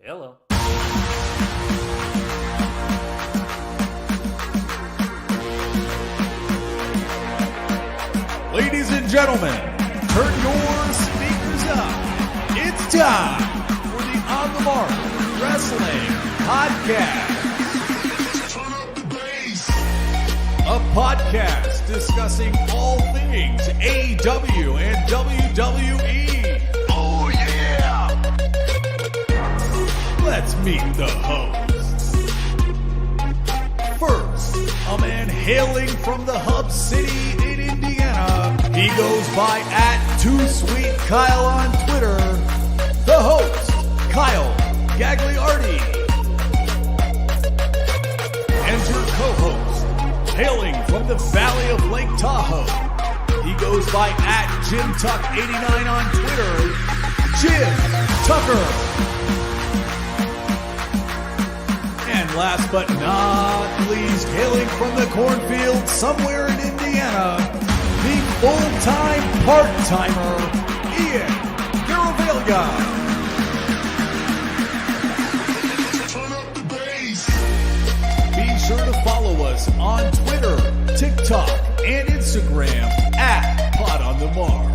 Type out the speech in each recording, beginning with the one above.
Hello. Ladies and gentlemen, turn your speakers up. It's time for the On the Mark Wrestling Podcast. Turn up the bass. A podcast discussing all things AEW and WWE. Oh yeah! Let's meet the hosts. First, a man hailing from the hub city in Indiana. He goes by @2SweetKyle on Twitter. The host, Kyle Gagliardi. And your co-host, hailing from the valley of Lake Tahoe. He goes by @JimTuck89 on Twitter. Jim Tucker. And last but not least, hailing from the cornfield somewhere in Indiana, the full-time part-timer, Ian Garavaglia. Turn up the bass. Be sure to follow us on Twitter, TikTok, and Instagram @PodOnTheMark.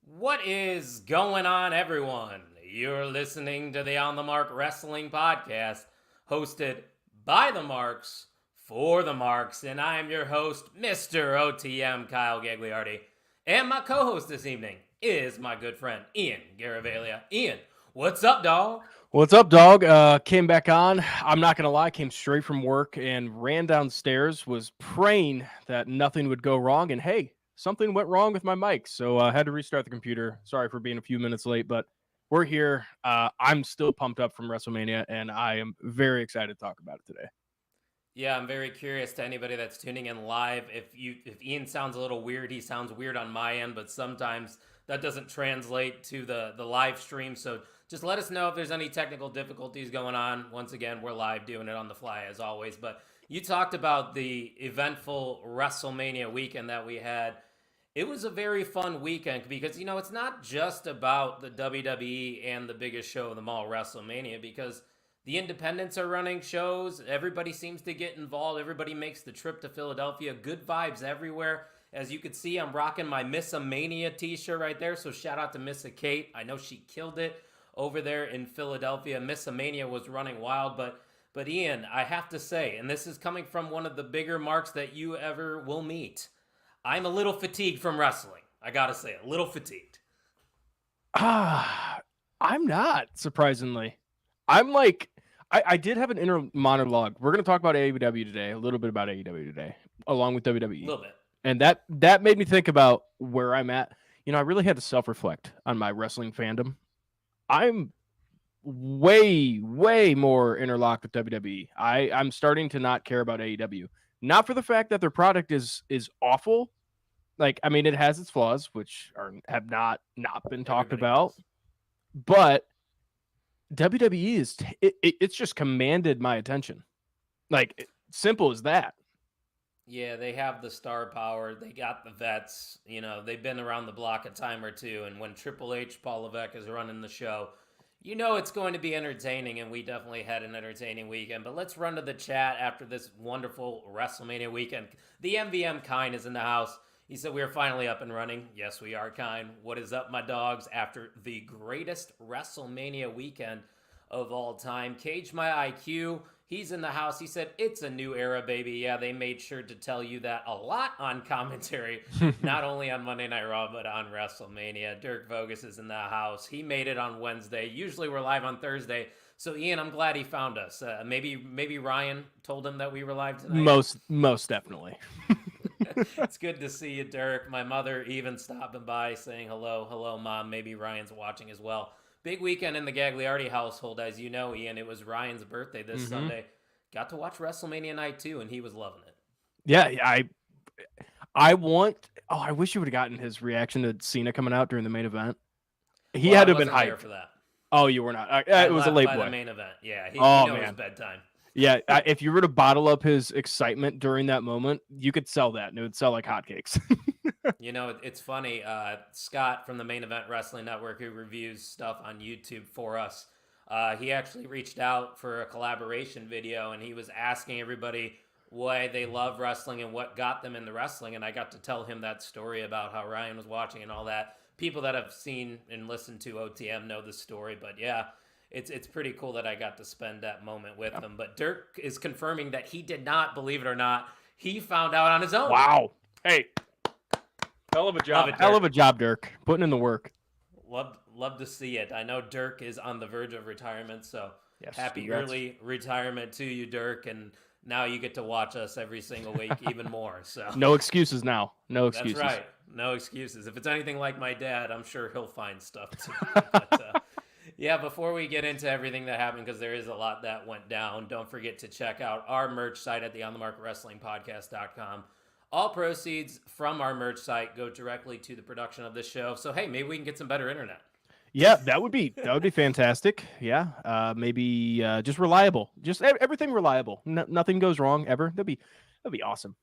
What is going on, everyone? You're listening to the On the Mark Wrestling Podcast, hosted by the Marks, for the Marks, and I am your host, Mr. OTM Kyle Gagliardi. And my co-host this evening is my good friend, Ian Garavaglia. Ian, what's up, dog? What's up, dog? Came back on. I'm not going to lie, came straight from work and ran downstairs, was praying that nothing would go wrong, and hey, something went wrong with my mic, so I had to restart the computer. Sorry for being a few minutes late, but we're here. I'm still pumped up from WrestleMania, and I am very excited to talk about it today. Yeah, I'm very curious to anybody that's tuning in live. If Ian sounds a little weird, he sounds weird on my end, but sometimes that doesn't translate to the live stream. So just let us know if there's any technical difficulties going on. Once again, we're live doing it on the fly as always. But you talked about the eventful WrestleMania weekend that we had. It was a very fun weekend because, you know, it's not just about the WWE and the biggest show of them all, WrestleMania, because the independents are running shows. Everybody seems to get involved. Everybody makes the trip to Philadelphia. Good vibes everywhere. As you can see, I'm rocking my Miss Mania t-shirt right there. So shout out to Miss Kate. I know she killed it over there in Philadelphia. Miss Mania was running wild. But Ian, I have to say, and this is coming from one of the bigger marks that you ever will meet, I'm a little fatigued from wrestling. I gotta say, a little fatigued. I'm not, surprisingly. I'm like, I did have an inner monologue. We're going to talk about AEW today, a little bit about AEW today, along with WWE. A little bit. And that made me think about where I'm at. You know, I really had to self-reflect on my wrestling fandom. I'm way, way more interlocked with WWE. I'm starting to not care about AEW. Not for the fact that their product is awful. Like, I mean, it has its flaws, which have not been talked about. But WWE it's just commanded my attention. Like, simple as that. Yeah, they have the star power. They got the vets. You know, they've been around the block a time or two. And when Triple H, Paul Levesque is running the show, you know it's going to be entertaining, and we definitely had an entertaining weekend. But let's run to the chat after this wonderful WrestleMania weekend. The MVM Kind is in the house. He said, we are finally up and running. Yes, we are, Kind. What is up, my dogs? After the greatest WrestleMania weekend of all time. Cage My IQ, he's in the house. He said, it's a new era, baby. Yeah, they made sure to tell you that a lot on commentary, not only on Monday Night Raw, but on WrestleMania. Dirk Vogus is in the house. He made it on Wednesday. Usually we're live on Thursday. So, Ian, I'm glad he found us. Maybe Ryan told him that we were live tonight. Most definitely. It's good to see you, Dirk. My mother even stopping by saying hello. Hello, Mom. Maybe Ryan's watching as well. Big weekend in the Gagliardi household, as you know, Ian. It was Ryan's birthday this Sunday. Got to watch WrestleMania night, too, and he was loving it. Yeah, I wish you would have gotten his reaction to Cena coming out during the main event. He had to have been hyped for that. Oh, you were not. It was a late by boy. The main event. Yeah, he knew it was bedtime. Yeah, if you were to bottle up his excitement during that moment, you could sell that, and it would sell like hotcakes. It's funny. Scott from the Main Event Wrestling Network, who reviews stuff on YouTube for us, he actually reached out for a collaboration video, and he was asking everybody why they love wrestling and what got them into wrestling. And I got to tell him that story about how Ryan was watching and all that. People that have seen and listened to OTM know the story, but yeah, it's pretty cool that I got to spend that moment with him. But Dirk is confirming that he did not, believe it or not, he found out on his own. Wow. Hey, hell of a job. Hell of a job, Dirk. Putting in the work. Love to see it. I know Dirk is on the verge of retirement, so yes, happy early retirement to you, Dirk. And now you get to watch us every single week even more. So no excuses now. No excuses. That's right. No excuses. If it's anything like my dad, I'm sure he'll find stuff too. But, yeah, before we get into everything that happened, because there is a lot that went down, don't forget to check out our merch site at the onthemarkwrestlingpodcast.com. All proceeds from our merch site go directly to the production of this show. So, hey, maybe we can get some better internet. Yeah, that would be fantastic. Yeah, maybe just reliable, just everything reliable. Nothing goes wrong ever. That'd be awesome.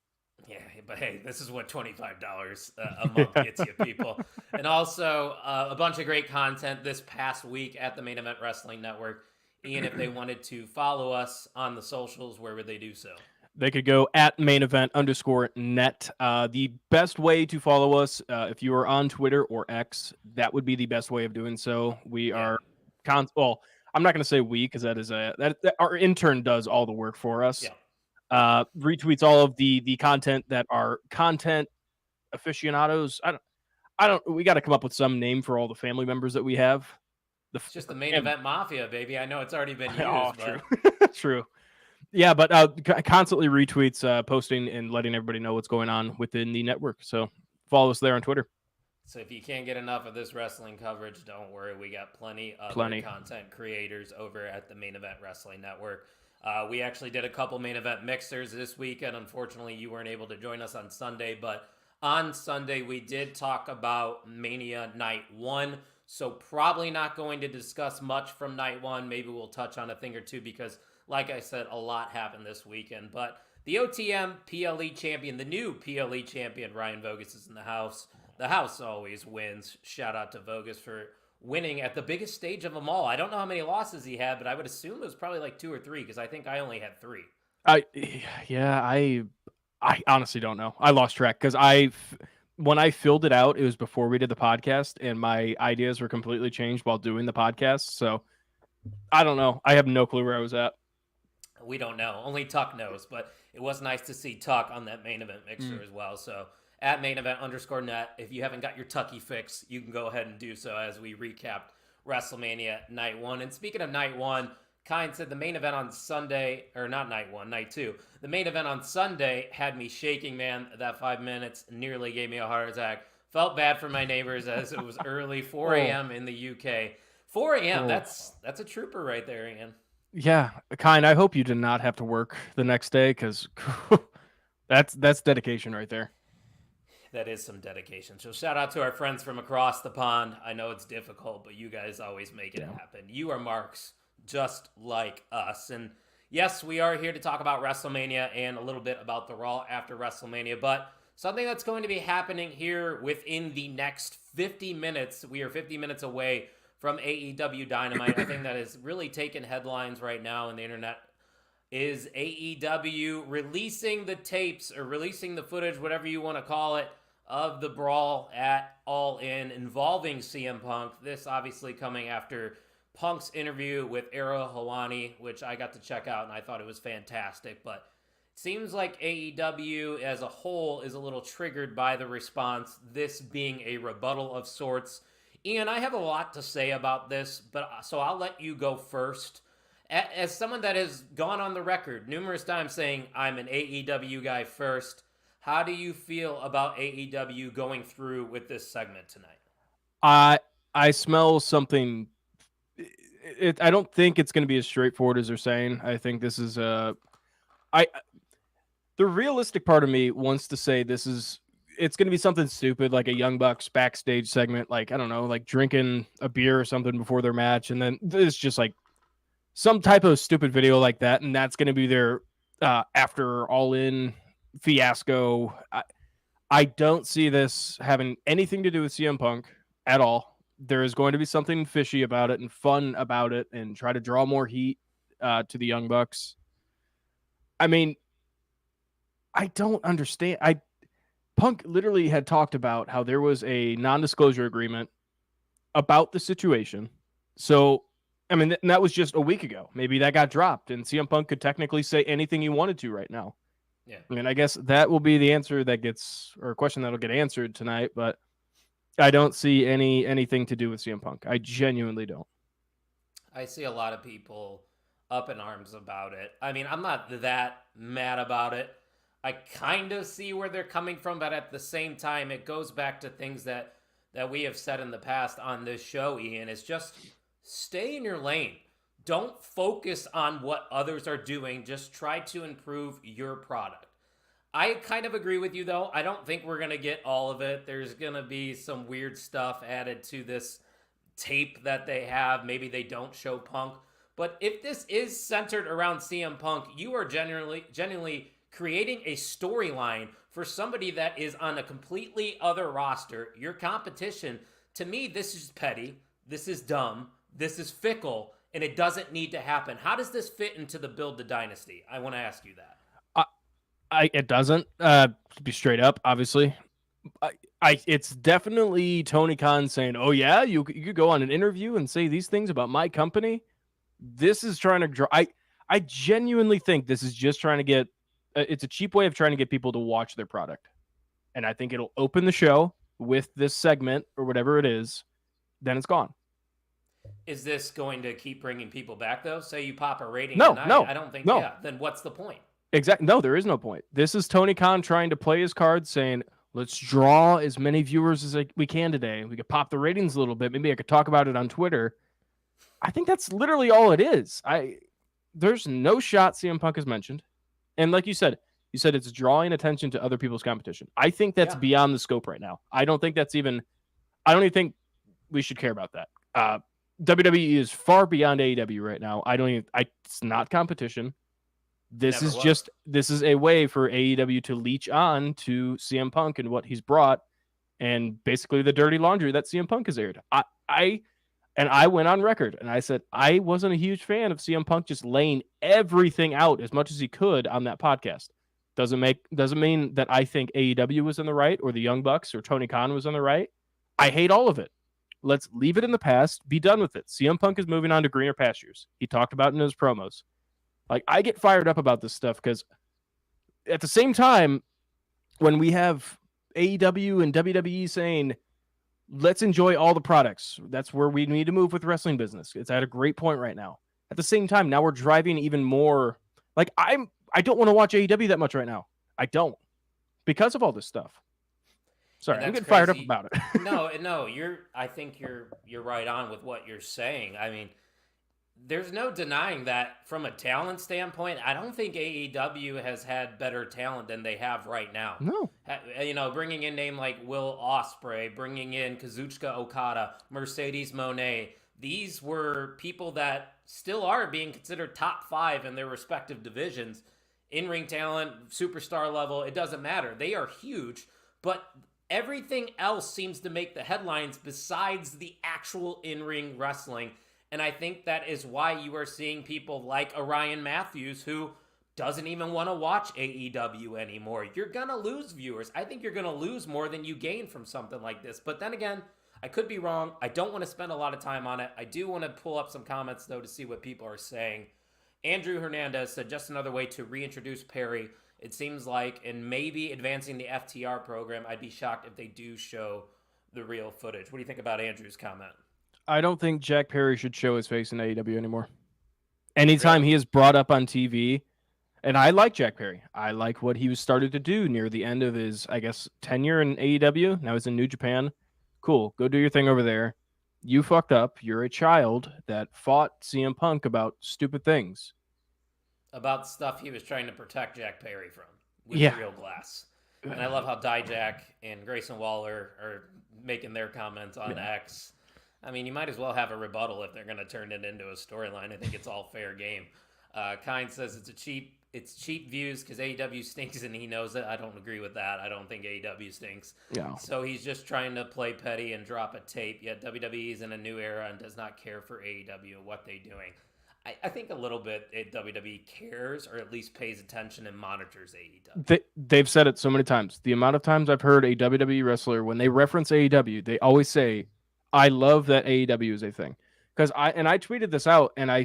Yeah, but hey, this is what $25 a month gets you, people. And also a bunch of great content this past week at the Main Event Wrestling Network. Ian, if they wanted to follow us on the socials, where would they do so? They could go at mainevent_net. The best way to follow us, if you are on Twitter or X, that would be the best way of doing so. We are well, I'm not going to say we, because that is that our intern does all the work for us. Yeah. Retweets all of the content that are content aficionados. I don't. We got to come up with some name for all the family members that we have. It's just the Main Event Mafia, baby. I know it's already been used. Oh, but... true. True. Yeah, but constantly retweets, posting, and letting everybody know what's going on within the network. So follow us there on Twitter. So if you can't get enough of this wrestling coverage, don't worry. We got plenty of content creators over at the Main Event Wrestling Network. We actually did a couple main event mixers this weekend. Unfortunately, you weren't able to join us on Sunday, but on Sunday we did talk about Mania Night 1. So probably not going to discuss much from Night 1. Maybe we'll touch on a thing or two because, like I said, a lot happened this weekend. But the OTM PLE champion, the new PLE champion, Ryan Vogus, is in the house. The house always wins. Shout out to Vogus for winning at the biggest stage of them all. I don't know how many losses he had, but I would assume it was probably like 2 or 3 because I think I only had 3. I honestly don't know. I lost track because when I filled it out, it was before we did the podcast, and my ideas were completely changed while doing the podcast. So I don't know. I have no clue where I was at. We don't know. Only Tuck knows, but it was nice to see Tuck on that main event mixer as well. So at mainevent_net, if you haven't got your Tucky fix, you can go ahead and do so as we recapped WrestleMania Night 1. And speaking of Night 1, Kine said the main event on Sunday, or not Night 1, Night 2. The main event on Sunday had me shaking, man. That 5 minutes nearly gave me a heart attack. Felt bad for my neighbors as it was early, 4 a.m. in the UK. 4 a.m., that's a trooper right there, Ian. Yeah, Kine, I hope you did not have to work the next day because that's dedication right there. That is some dedication. So shout out to our friends from across the pond. I know it's difficult, but you guys always make it happen. You are marks just like us. And yes, we are here to talk about WrestleMania and a little bit about the Raw after WrestleMania, but something that's going to be happening here within the next 50 minutes. We are 50 minutes away from AEW Dynamite. I think that is really taking headlines right now on the internet is AEW releasing the tapes or releasing the footage, whatever you want to call it, of the brawl at All In involving CM Punk. This obviously coming after Punk's interview with Ariel Helwani, which I got to check out and I thought it was fantastic. But it seems like AEW as a whole is a little triggered by the response, this being a rebuttal of sorts. Ian, I have a lot to say about this, but so I'll let you go first. As someone that has gone on the record numerous times saying I'm an AEW guy first, how do you feel about AEW going through with this segment tonight? I smell something. I don't think it's going to be as straightforward as they're saying. I think this is the realistic part of me wants to say it's going to be something stupid like a Young Bucks backstage segment, like I don't know, like drinking a beer or something before their match, and then it's just like some type of stupid video like that, and that's going to be their after All In fiasco. I don't see this having anything to do with CM Punk at all. There is going to be something fishy about it and fun about it, and try to draw more heat to the Young Bucks. I mean, I don't understand. Punk literally had talked about how there was a non-disclosure agreement about the situation. So, I mean, that was just a week ago. Maybe that got dropped, and CM Punk could technically say anything he wanted to right now. Yeah. I mean, I guess that will be the answer that gets, or a question that'll get answered tonight, but I don't see anything to do with CM Punk. I genuinely don't. I see a lot of people up in arms about it. I mean, I'm not that mad about it. I kind of see where they're coming from, but at the same time, it goes back to things that we have said in the past on this show, Ian. It's just stay in your lane. Don't focus on what others are doing. Just try to improve your product. I kind of agree with you, though. I don't think we're going to get all of it. There's going to be some weird stuff added to this tape that they have. Maybe they don't show Punk. But if this is centered around CM Punk, you are genuinely creating a storyline for somebody that is on a completely other roster. Your competition, to me, this is petty. This is dumb. This is fickle. And it doesn't need to happen. How does this fit into the build to dynasty? I want to ask you that. It doesn't. To be straight up, obviously. It's definitely Tony Khan saying, "Oh yeah, you could go on an interview and say these things about my company." This is trying to draw. I genuinely think this is just trying to get. It's a cheap way of trying to get people to watch their product, and I think it'll open the show with this segment or whatever it is. Then it's gone. Is this going to keep bringing people back though? Say you pop a rating No, tonight. no, I don't think. no. Yeah. Then what's the point? Exactly. No, there is no point. This is Tony Khan trying to play his cards, saying, let's draw as many viewers as we can today. We could pop the ratings a little bit. Maybe I could talk about it on Twitter. I think that's literally all it is. There's no shot CM Punk is mentioned. And like you said it's drawing attention to other people's competition. I think that's beyond the scope right now. I don't even think we should care about that. WWE is far beyond AEW right now. It's not competition. This is a way for AEW to leech on to CM Punk and what he's brought, and basically the dirty laundry that CM Punk has aired. I went on record and I said I wasn't a huge fan of CM Punk just laying everything out as much as he could on that podcast. Doesn't mean that I think AEW was in the right or the Young Bucks or Tony Khan was in the right. I hate all of it. Let's leave it in the past. Be done with it. CM Punk is moving on to greener pastures. He talked about it in his promos. Like, I get fired up about this stuff because at the same time, when we have AEW and WWE saying, let's enjoy all the products, that's where we need to move with wrestling business. It's at a great point right now. At the same time, now we're driving even more. Like, I don't want to watch AEW that much right now. I don't. Because of all this stuff. Sorry, I'm getting fired up about it. No, I think you're right on with what you're saying. I mean, there's no denying that from a talent standpoint, I don't think AEW has had better talent than they have right now. No. Bringing in name like Will Ospreay, bringing in Kazuchika Okada, Mercedes Moné, these were people that still are being considered top 5 in their respective divisions. In-ring talent, superstar level, it doesn't matter. They are huge, but everything else seems to make the headlines besides the actual in-ring wrestling. And I think that is why you are seeing people like Orion Matthews, who doesn't even want to watch AEW anymore. You're going to lose viewers. I think you're going to lose more than you gain from something like this. But then again, I could be wrong. I don't want to spend a lot of time on it. I do want to pull up some comments, though, to see what people are saying. Andrew Hernandez said, just another way to reintroduce Perry. It seems like, and maybe advancing the FTR program. I'd be shocked if they do show the real footage. What do you think about Andrew's comment? I don't think Jack Perry should show his face in AEW anymore. Anytime he is brought up on TV, and I like Jack Perry. I like what he was started to do near the end of his, I guess, tenure in AEW. Now he's in New Japan. Cool. Go do your thing over there. You fucked up. You're a child that fought CM Punk about stupid things. About stuff he was trying to protect Jack Perry from with real glass. And I love how Dijak and Grayson Waller are making their comments on X. I mean, you might as well have a rebuttal if they're going to turn it into a storyline. I think it's all fair game. Kind says it's cheap views because AEW stinks and he knows it. I don't agree with that. I don't think AEW stinks. Yeah. So he's just trying to play petty and drop a tape. Yet WWE is in a new era and does not care for AEW and what they're doing. I think a little bit WWE cares or at least pays attention and monitors AEW. They've said it so many times. The amount of times I've heard a WWE wrestler, when they reference AEW, they always say, I love that AEW is a thing. Because I tweeted this out and I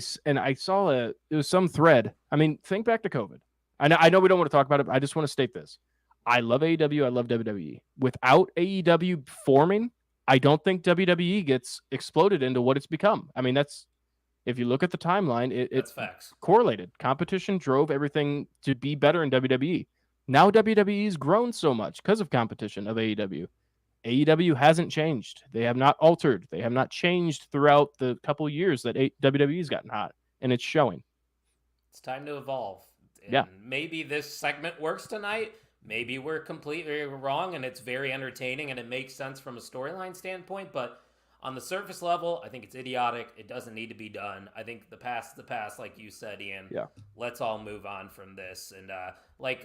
saw it was some thread. I mean, think back to COVID. I know we don't want to talk about it, but I just want to state this. I love AEW. I love WWE. Without AEW forming, I don't think WWE gets exploded into what it's become. I mean, if you look at the timeline, it's facts. Correlated. Competition drove everything to be better in WWE. Now WWE's grown so much because of competition of AEW. AEW hasn't changed. They have not altered. They have not changed throughout the couple years that WWE's gotten hot, and it's showing. It's time to evolve. And yeah. Maybe this segment works tonight. Maybe we're completely wrong, and it's very entertaining, and it makes sense from a storyline standpoint, but on the surface level, I think it's idiotic. It doesn't need to be done. I think the past is the past, like you said, Ian. Yeah. Let's all move on from this. And like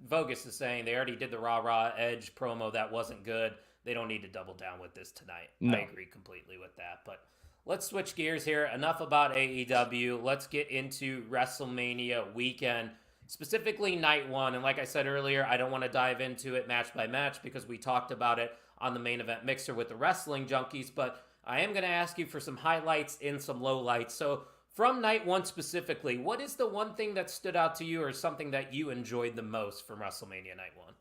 Vogus is saying, they already did the Raw Edge promo. That wasn't good. They don't need to double down with this tonight. No. I agree completely with that. But let's switch gears here. Enough about AEW. Let's get into WrestleMania weekend, specifically night one. And like I said earlier, I don't want to dive into it match by match because we talked about it on the main event mixer with the wrestling junkies, but I am going to ask you for some highlights and some lowlights. So from night one specifically, what is the one thing that stood out to you or something that you enjoyed the most from WrestleMania night one?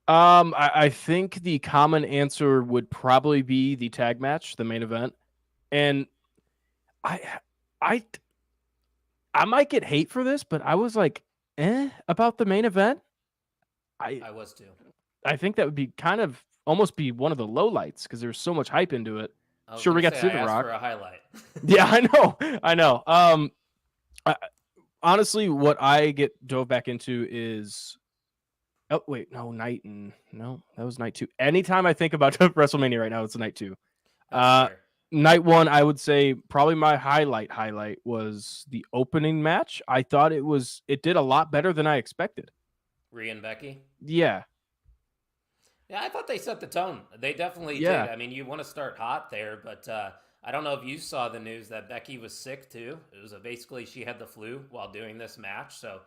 I think the common answer would probably be the tag match, the main event. And I might get hate for this, but I was like, about the main event. I was too. I think that would be kind of almost be one of the lowlights because there's so much hype into it. Sure, we got to see The Rock. For a highlight. Yeah, I know. Honestly, what I get dove back into is, that was night two. Anytime I think about WrestleMania right now, it's night two. Night one, I would say probably my highlight was the opening match. I thought it did a lot better than I expected. Rhea and Becky? Yeah. Yeah, I thought they set the tone. They definitely did. I mean, you want to start hot there, but I don't know if you saw the news that Becky was sick too. It was basically she had the flu while doing this match, so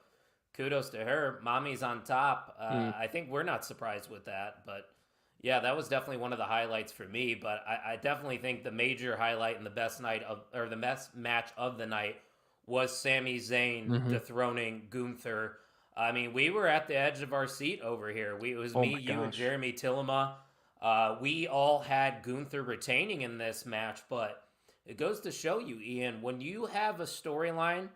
kudos to her. Mommy's on top. I think we're not surprised with that, but yeah, that was definitely one of the highlights for me. But I definitely think the major highlight and the best match of the night was Sami Zayn dethroning Gunther. I mean, we were at the edge of our seat over here. It was me, you, and Jeremy Tillema. We all had Gunther retaining in this match, but it goes to show you, Ian, when you have a storyline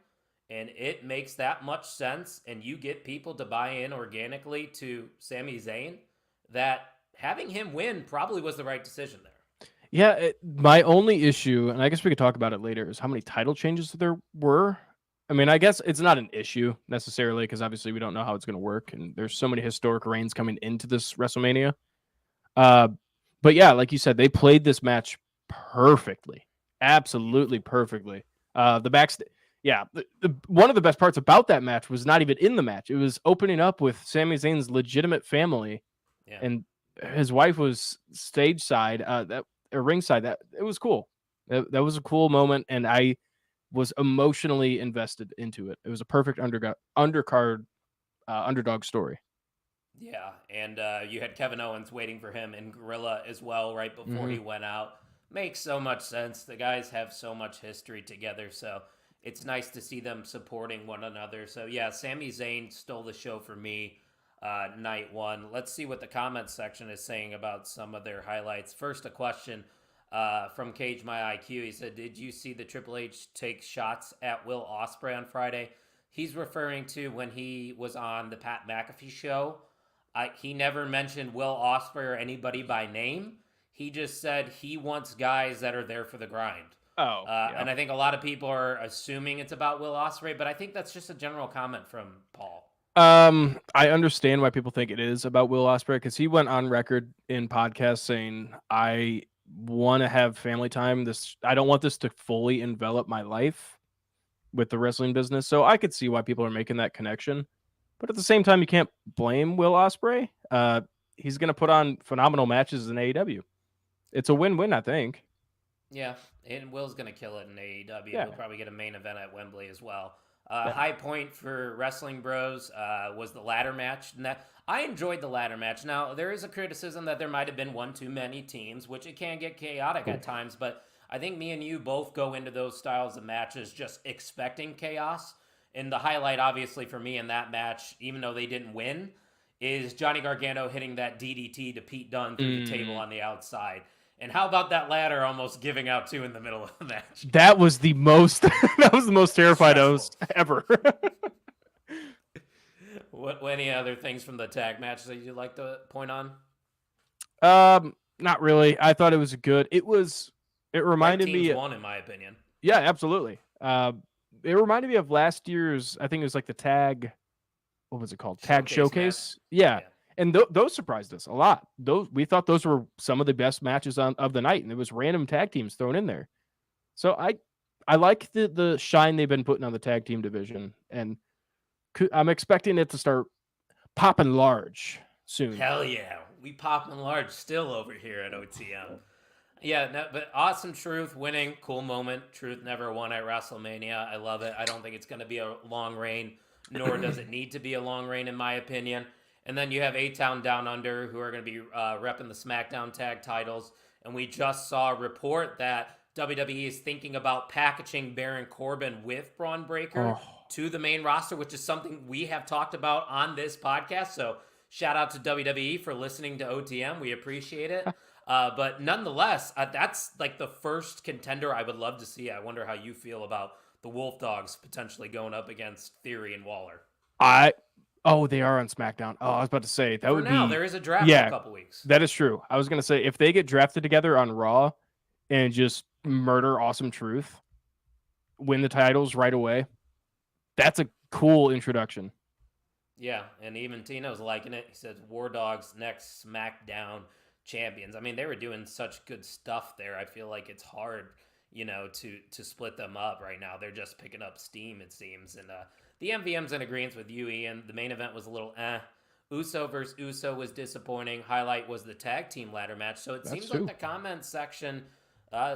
and it makes that much sense and you get people to buy in organically to Sami Zayn, that having him win probably was the right decision there. Yeah, my only issue, and I guess we could talk about it later, is how many title changes there were. I mean, I guess it's not an issue necessarily because obviously we don't know how it's going to work, and there's so many historic reigns coming into this WrestleMania. But yeah, like you said, they played this match perfectly, absolutely perfectly. The one of the best parts about that match was not even in the match. It was opening up with Sami Zayn's legitimate family, and his wife was stage side, ringside. That it was cool. That was a cool moment, and I was emotionally invested into it. It was a perfect underdog story. Yeah, and you had Kevin Owens waiting for him in Gorilla as well right before he went out. Makes so much sense. The guys have so much history together, so it's nice to see them supporting one another. So yeah, Sami Zayn stole the show for me night one. Let's see what the comments section is saying about some of their highlights. First, a question from Cage My IQ. He said, did you see the Triple H take shots at Will Ospreay on Friday? He's referring to when he was on the Pat McAfee show. He never mentioned Will Ospreay or anybody by name. He just said he wants guys that are there for the grind. And I think a lot of people are assuming it's about Will Ospreay, but I think that's just a general comment from Paul. I understand why people think it is about Will Ospreay because he went on record in podcasts saying, I want to have family time. I don't want this to fully envelop my life with the wrestling business. So I could see why people are making that connection. But at the same time, you can't blame Will Ospreay. He's going to put on phenomenal matches in AEW. It's a win-win, I think. Yeah, and Will's going to kill it in AEW. Yeah. He'll probably get a main event at Wembley as well. Yeah. High point for Wrestling Bros was the ladder match. I enjoyed the ladder match. Now, there is a criticism that there might have been one too many teams, which it can get chaotic at times, but I think me and you both go into those styles of matches just expecting chaos. And the highlight, obviously, for me in that match, even though they didn't win, is Johnny Gargano hitting that DDT to Pete Dunne through the table on the outside. And how about that ladder almost giving out too in the middle of the match? That was the most terrified I was ever. What any other things from the tag match that you'd like to point on? Not really. I thought it was good. It reminded me won, in my opinion. Yeah, absolutely. It reminded me of last year's, I think it was like the tag, what was it called? Tag Showcase. Yeah. And those surprised us a lot. We thought those were some of the best matches of the night, and there was random tag teams thrown in there. So I like the shine they've been putting on the tag team division, and I'm expecting it to start popping large soon. Hell yeah, we popping large still over here at OTM. Yeah, no, but awesome Truth winning, cool moment. Truth never won at WrestleMania. I love it. I don't think it's going to be a long reign, nor does it need to be a long reign in my opinion. And then you have A-Town Down Under, who are going to be repping the SmackDown tag titles. And we just saw a report that WWE is thinking about packaging Baron Corbin with Braun Breaker to the main roster, which is something we have talked about on this podcast. So shout out to WWE for listening to OTM. We appreciate it. But nonetheless, that's like the first contender I would love to see. I wonder how you feel about the Wolf Dogs potentially going up against Theory and Waller. They are on SmackDown. Oh, I was about to say that would be. There is a draft in a couple weeks. That is true. I was going to say if they get drafted together on Raw and just murder Awesome Truth, win the titles right away, that's a cool introduction. Yeah, and even Tino's liking it. He says War Dogs next SmackDown champions. I mean, they were doing such good stuff there. I feel like it's hard, to split them up right now. They're just picking up steam, it seems. And the MVM's in agreement with you, Ian. The main event was a little Uso versus Uso was disappointing. Highlight was the tag team ladder match. So it seems like the comment section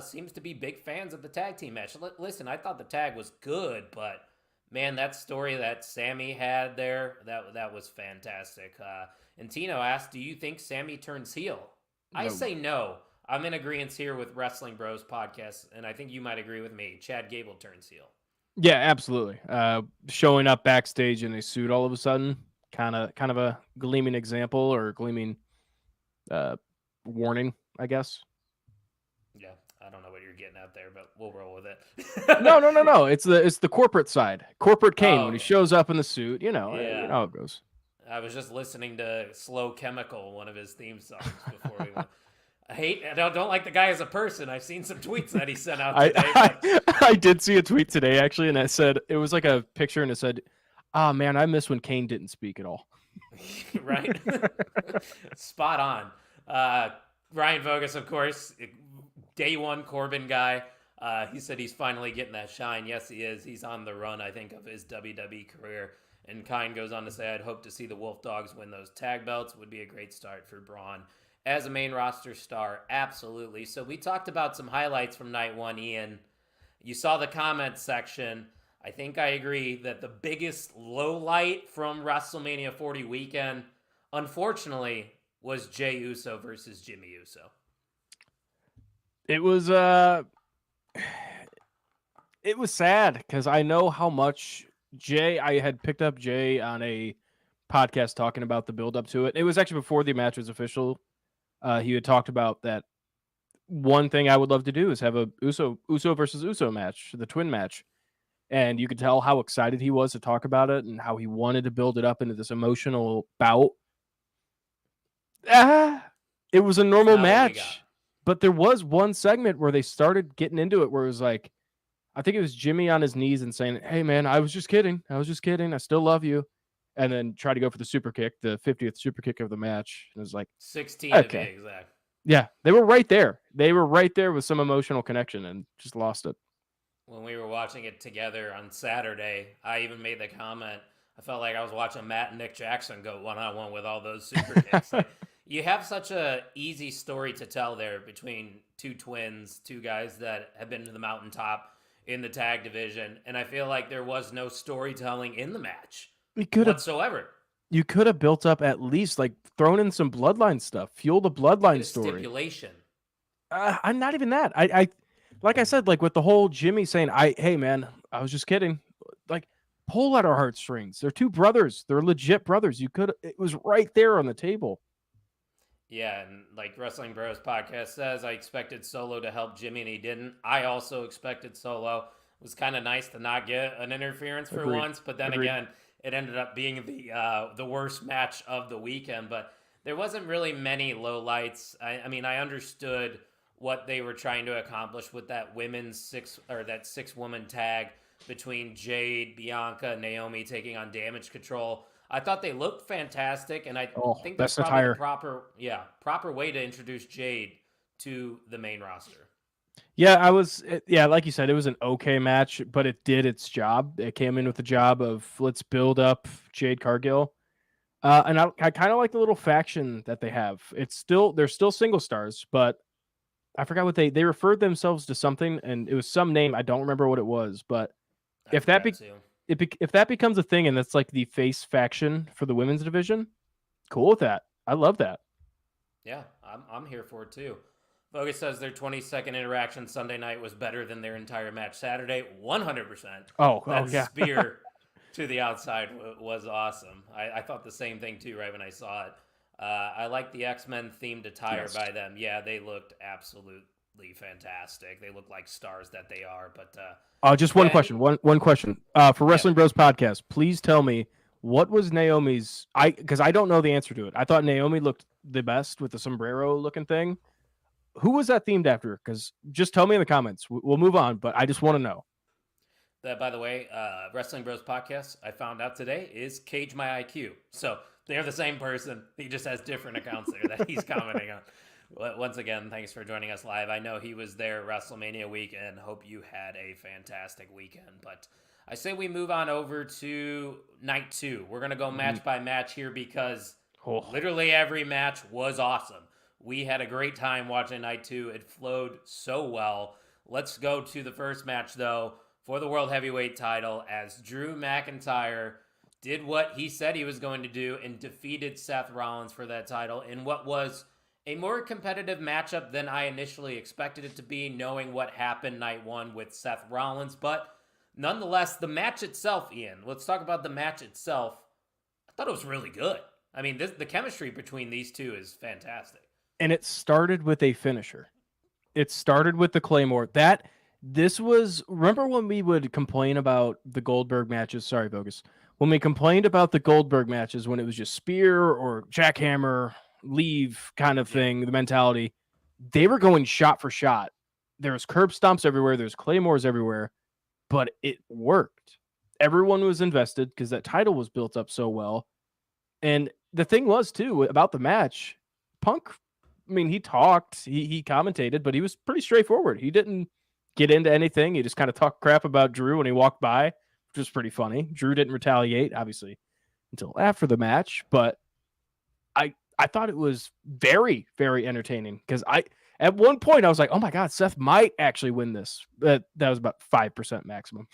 seems to be big fans of the tag team match. Listen, I thought the tag was good, but man, that story that Sammy had there, that was fantastic. And Tino asked, do you think Sammy turns heel? No. I say no. I'm in agreement here with Wrestling Bros podcast, and I think you might agree with me. Chad Gable turns heel. Yeah, absolutely. Showing up backstage in a suit all of a sudden, kind of a gleaming example or gleaming warning, I guess. Yeah, I don't know what you're getting at there, but we'll roll with it. No. It's the corporate side. Corporate Kane when he shows up in the suit. You know how it goes. I was just listening to Slow Chemical, one of his theme songs, before we went. I don't like the guy as a person. I've seen some tweets that he sent out today. I did see a tweet today, actually, and it was like a picture, and it said, man, I miss when Kane didn't speak at all. Right? Spot on. Ryan Vogus, of course, day one Corbin guy. He said he's finally getting that shine. Yes, he is. He's on the run, I think, of his WWE career. And Kine goes on to say, I'd hope to see the Wolf Dogs win those tag belts. Would be a great start for Braun. As a main roster star, absolutely. So we talked about some highlights from night one, Ian. You saw the comments section. I think I agree that the biggest low light from WrestleMania 40 weekend, unfortunately, was Jey Uso versus Jimmy Uso. It was sad because I know how much I had picked up Jey on a podcast talking about the build up to it. It was actually before the match was official. He had talked about that one thing I would love to do is have a Uso versus Uso match, the twin match. And you could tell how excited he was to talk about it and how he wanted to build it up into this emotional bout. It was a normal match, but there was one segment where they started getting into it where it was like, I think it was Jimmy on his knees and saying, hey man, I was just kidding. I still love you. And then try to go for the super kick, the 50th super kick of the match. And it was like 16 to be exact. Yeah, they were right there. They were right there with some emotional connection and just lost it. When we were watching it together on Saturday, I even made the comment. I felt like I was watching Matt and Nick Jackson go one-on-one with all those super kicks. Like, you have such a easy story to tell there between two twins, two guys that have been to the mountaintop in the tag division, and I feel like there was no storytelling in the match We could have whatsoever. You could have built up at least like thrown in some bloodline stuff, fuel the Get bloodline a story. stipulation. I'm not even that. Like I said, like with the whole Jimmy saying, hey man, I was just kidding. Like, pull at our heartstrings. They're two brothers. They're legit brothers. It was right there on the table. Yeah, and like Wrestling Bros podcast says, I expected Solo to help Jimmy, and he didn't. I also expected Solo. It was kind of nice to not get an interference for Agreed. once, but then Agreed. again, it ended up being the worst match of the weekend. But there wasn't really many lowlights. I mean, I understood what they were trying to accomplish with that that 6-woman tag between Jade, Bianca, Naomi taking on Damage Control. I thought they looked fantastic, and I think that's probably the proper way to introduce Jade to the main roster. Yeah, like you said, it was an okay match, but it did its job. It came in with the job of let's build up Jade Cargill. And I kind of like the little faction that they have. They're still single stars, but I forgot what they referred themselves to something, and it was some name. I don't remember what it was, but if that becomes a thing and that's like the face faction for the women's division, cool with that. I love that. Yeah, I'm here for it too. Bogus says their 22nd interaction Sunday night was better than their entire match Saturday. 100%. That Yeah. spear to the outside was awesome. I thought the same thing too right when I saw it. I like the X-Men themed attire by them. Yeah, they looked absolutely fantastic. They look like stars that they are. But just one question. One question. For Wrestling Bros podcast, please tell me what was Naomi's. Because I don't know the answer to it. I thought Naomi looked the best with the sombrero looking thing. Who was that themed after? Because just tell me in the comments. We'll move on, but I just want to know. That, by the way, Wrestling Bros podcast, I found out today, is Cage My IQ. So they're the same person. He just has different accounts there that he's commenting on. Once again, thanks for joining us live. I know he was there WrestleMania week, and hope you had a fantastic weekend. But I say we move on over to night 2. We're going to go match by match here because literally every match was awesome. We had a great time watching night 2. It flowed so well. Let's go to the first match, though, for the World Heavyweight title, as Drew McIntyre did what he said he was going to do and defeated Seth Rollins for that title in what was a more competitive matchup than I initially expected it to be, knowing what happened night 1 with Seth Rollins. But nonetheless, the match itself, Ian, let's talk about the match itself. I thought it was really good. I mean, the chemistry between these two is fantastic. And it started with a finisher. It started with the Claymore. Remember when we would complain about the Goldberg matches? Sorry, Bogus. When we complained about the Goldberg matches, when it was just spear or jackhammer, leave kind of thing, the mentality, they were going shot for shot. There's curb stomps everywhere. There's Claymores everywhere, but it worked. Everyone was invested because that title was built up so well. And the thing was, too, about the match, Punk, I mean, he talked, he commentated, but he was pretty straightforward. He didn't get into anything. He just kind of talked crap about Drew when he walked by, which was pretty funny. Drew didn't retaliate, obviously, until after the match, but I thought it was very, very entertaining because at one point I was like, oh my God, Seth might actually win this. But that was about 5% maximum.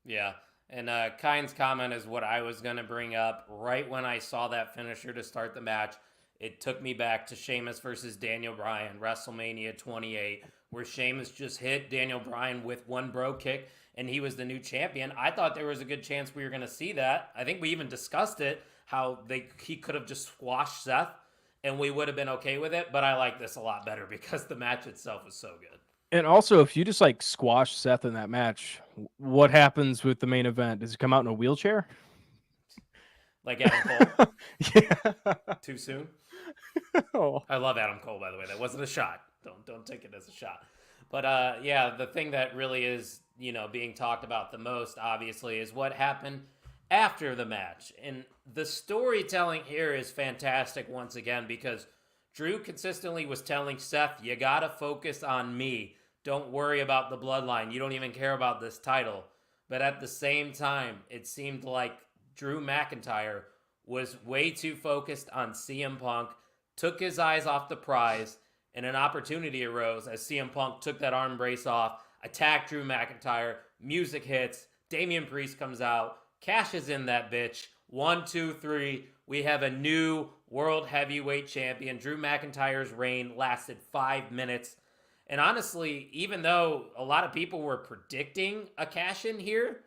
Yeah. And Kyne's comment is what I was going to bring up right when I saw that finisher to start the match. It took me back to Sheamus versus Daniel Bryan, WrestleMania 28, where Sheamus just hit Daniel Bryan with one bro kick, and he was the new champion. I thought there was a good chance we were going to see that. I think we even discussed it, how he could have just squashed Seth, and we would have been okay with it. But I like this a lot better because the match itself was so good. And also, if you just like squash Seth in that match, what happens with the main event? Does he come out in a wheelchair? Like Adam Cole? Yeah. Too soon? Oh. I love Adam Cole, by the way. That wasn't a shot. Don't take it as a shot. But yeah, the thing that really is, being talked about the most, obviously, is what happened after the match. And the storytelling here is fantastic once again because Drew consistently was telling Seth, you got to focus on me. Don't worry about the bloodline. You don't even care about this title. But at the same time, it seemed like Drew McIntyre was way too focused on CM Punk, took his eyes off the prize, and an opportunity arose as CM Punk took that arm brace off, attacked Drew McIntyre, music hits, Damian Priest comes out, cashes in that bitch. 1, 2, 3. We have a new World Heavyweight Champion. Drew McIntyre's reign lasted 5 minutes. And honestly, even though a lot of people were predicting a cash-in here,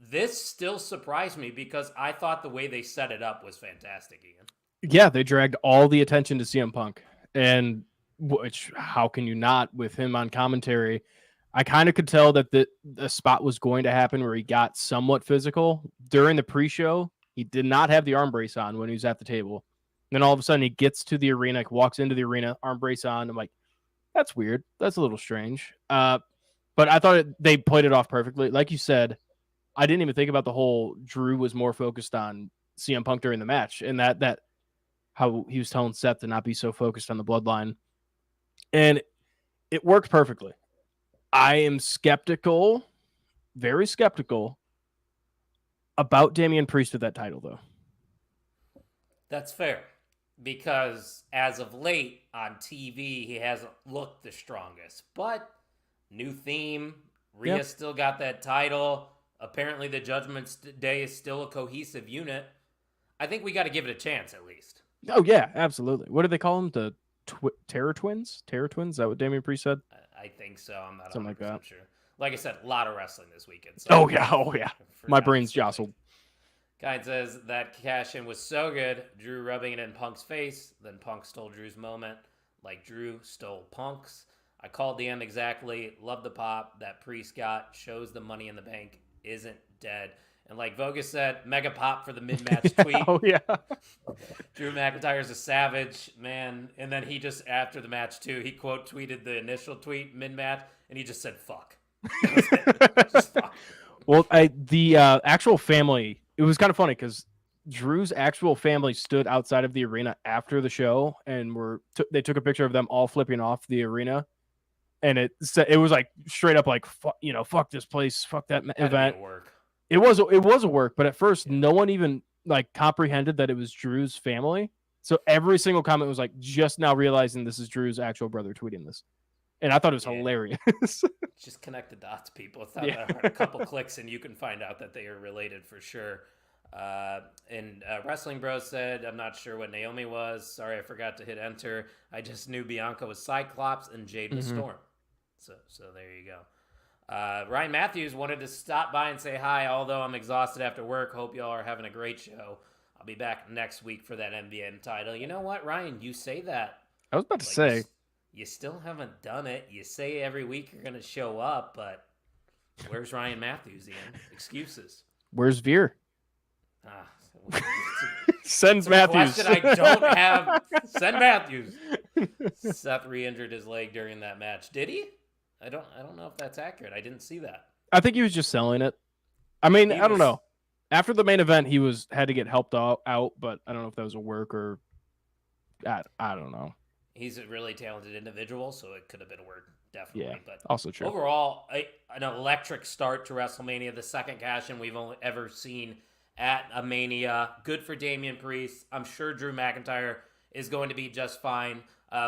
this still surprised me because I thought the way they set it up was fantastic, Ian. Yeah, they dragged all the attention to CM Punk. And which, how can you not with him on commentary? I kind of could tell that the spot was going to happen where he got somewhat physical. During the pre-show, he did not have the arm brace on when he was at the table. And then all of a sudden he gets to the arena, walks into the arena, arm brace on. I'm like, that's weird. That's a little strange. But I thought they played it off perfectly. Like you said, I didn't even think about the whole Drew was more focused on CM Punk during the match, and that how he was telling Seth to not be so focused on the bloodline. And it worked perfectly. I am skeptical, very skeptical about Damian Priest with that title, though. That's fair. Because as of late on TV, he hasn't looked the strongest. But new theme, Rhea still got that title. Apparently the Judgment Day is still a cohesive unit. I think we got to give it a chance at least. Oh, yeah, absolutely. What do they call them? The Terror Twins? Terror Twins? Is that what Damian Priest said? I think so. I'm not Something 100% like that. sure. Like I said, a lot of wrestling this weekend. So Oh, yeah. My brain's jostled. Guy says that cash-in was so good, Drew rubbing it in Punk's face, then Punk stole Drew's moment, like Drew stole Punk's. I called the end exactly. Love the pop that Priest got. Shows the Money in the Bank isn't dead. And like Vogus said, mega pop for the mid-match tweet. Oh, yeah. Drew McIntyre's a savage, man. And then he just, after the match too, he quote tweeted the initial tweet mid-match, and he just said, fuck. Just fuck. Well, the actual family, it was kind of funny because Drew's actual family stood outside of the arena after the show, and they took a picture of them all flipping off the arena, and it was like straight up like fuck this place, fuck that event. It was a work, but at first no one even like comprehended that it was Drew's family. So every single comment was like just now realizing this is Drew's actual brother tweeting this. And I thought it was hilarious. Just connect the dots, people. It's not that hard. A couple clicks and you can find out that they are related for sure. And Wrestling Bros said, I'm not sure what Naomi was. Sorry, I forgot to hit enter. I just knew Bianca was Cyclops and Jade was Storm. So there you go. Ryan Matthews wanted to stop by and say hi, although I'm exhausted after work. Hope y'all are having a great show. I'll be back next week for that NBN title. You know what, Ryan? You say that. I was about to say. You still haven't done it. You say every week you're going to show up, but where's Ryan Matthews, Ian? Excuses. Where's Veer? Send Matthews. I don't have. Send Matthews. Seth re-injured his leg during that match. Did he? I don't know if that's accurate. I didn't see that. I think he was just selling it. I mean, I don't know. After the main event, he had to get helped out, but I don't know if that was a work or I don't know. He's a really talented individual, so it could have been a work, definitely. Yeah, but also true. Overall, an electric start to WrestleMania, the second cash-in we've only ever seen at a Mania. Good for Damian Priest. I'm sure Drew McIntyre is going to be just fine.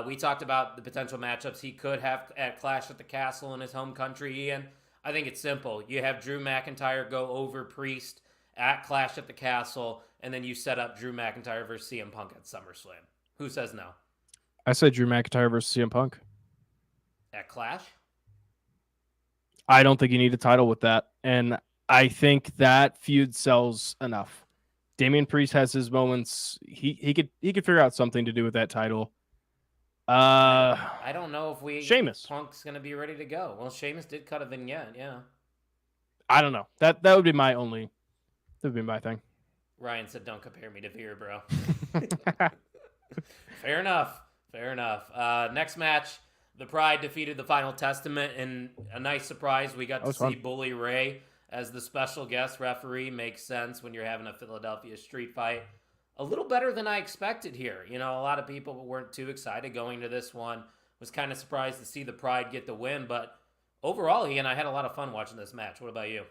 We talked about the potential matchups he could have at Clash at the Castle in his home country, Ian. I think it's simple. You have Drew McIntyre go over Priest at Clash at the Castle, and then you set up Drew McIntyre versus CM Punk at SummerSlam. Who says no? I said Drew McIntyre versus CM Punk. At Clash? I don't think you need a title with that. And I think that feud sells enough. Damian Priest has his moments. He could figure out something to do with that title. I don't know if Sheamus. Punk's going to be ready to go. Well, Sheamus did cut a vignette, yeah. I don't know. That would be my only. That would be my thing. Ryan said, "Don't compare me to Veer, bro." Fair enough. Next match, the Pride defeated the Final Testament in a nice surprise. We got to see Bully Ray as the special guest referee. Makes sense when you're having a Philadelphia street fight. a little better than I expected here. You know, a lot of people weren't too excited going to this one. Was kind of surprised to see the Pride get the win, but overall, Ian, I had a lot of fun watching this match. What about you?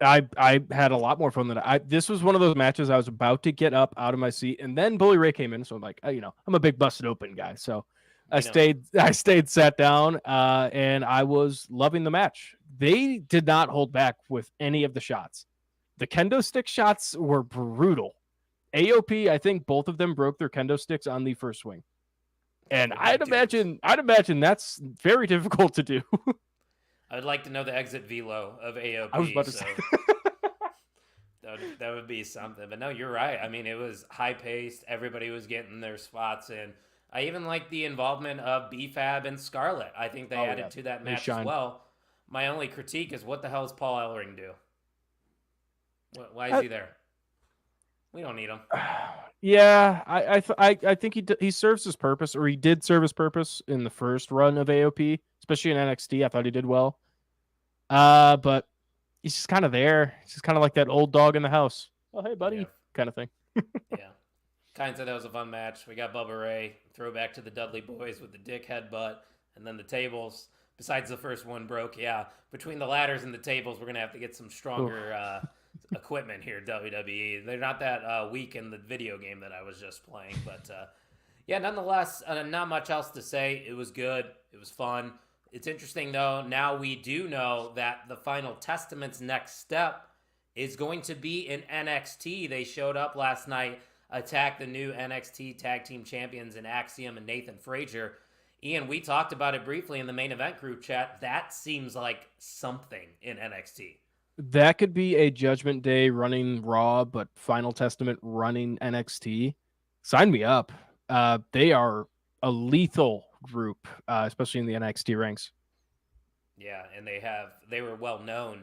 I had a lot more fun than I. This was one of those matches I was about to get up out of my seat, and then Bully Ray came in. So I'm like, I'm a big busted open guy, so I We know. stayed sat down, and I was loving the match. They did not hold back with any of the shots. The kendo stick shots were brutal. AOP, I think both of them broke their kendo sticks on the first swing, and Big dudes. I'd imagine that's very difficult to do. I would like to know the exit velo of AOP. I was about to so say. that would be something. But no, you're right. I mean, it was high paced. Everybody was getting their spots in. I even like the involvement of BFAB and Scarlett. I think they added to that match as well. My only critique is, what the hell does Paul Ellering do? Why is he there? We don't need him. Yeah, I think he serves his purpose, or he did serve his purpose in the first run of AOP, especially in NXT. I thought he did well. But he's just kind of there. He's just kind of like that old dog in the house. Oh, hey, buddy, kind of thing. Yeah. Kind said that was a fun match. We got Bubba Ray, throwback to the Dudley Boys with the dick headbutt, and then the tables. Besides the first one broke, yeah. Between the ladders and the tables, we're going to have to get some stronger equipment here, WWE. They're not that weak in the video game that I was just playing. But, yeah, nonetheless, not much else to say. It was good. It was fun. It's interesting, though. Now we do know that the Final Testament's next step is going to be in NXT. They showed up last night, attacked the new NXT Tag Team Champions in Axiom and Nathan Frazier. Ian, we talked about it briefly in the main event group chat. That seems like something in NXT. That could be a Judgment Day running Raw, but Final Testament running NXT. Sign me up. They are a lethal group, especially in the NXT ranks. Yeah, and they were well known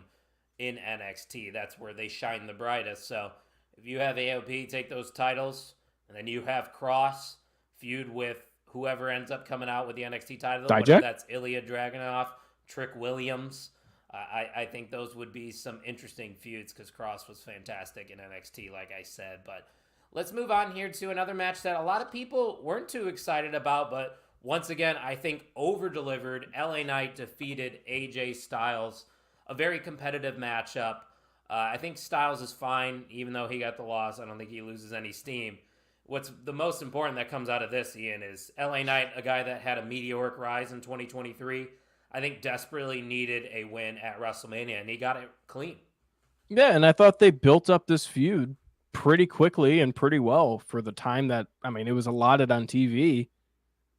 in NXT. That's where they shine the brightest. So if you have AOP take those titles, and then you have Cross feud with whoever ends up coming out with the NXT title, whether that's Ilya Dragunov, Trick Williams, I think those would be some interesting feuds because Cross was fantastic in NXT, like I said. But let's move on here to another match that a lot of people weren't too excited about, but once again, I think over-delivered. LA Knight defeated AJ Styles. A very competitive matchup. I think Styles is fine, even though he got the loss. I don't think he loses any steam. What's the most important that comes out of this, Ian, is LA Knight, a guy that had a meteoric rise in 2023, I think desperately needed a win at WrestleMania, and he got it clean. Yeah, and I thought they built up this feud pretty quickly and pretty well for the time that, it was allotted on TV.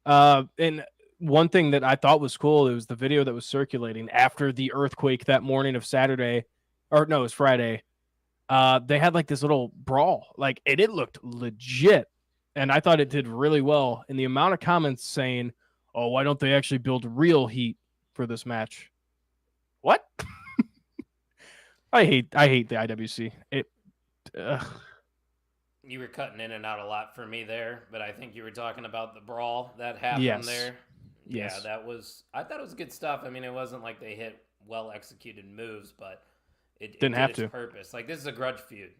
And one thing that I thought was cool, it was the video that was circulating after the earthquake that morning of Saturday, or no, it was Friday. They had like this little brawl, and it looked legit. And I thought it did really well. And the amount of comments saying, "Oh, why don't they actually build real heat for this match?" What? I hate the IWC. You were cutting in and out a lot for me there, but I think you were talking about the brawl that happened there. Yes. Yeah, I thought it was good stuff. It wasn't like they hit well executed moves, but it didn't have its to. Purpose. Like, this is a grudge feud,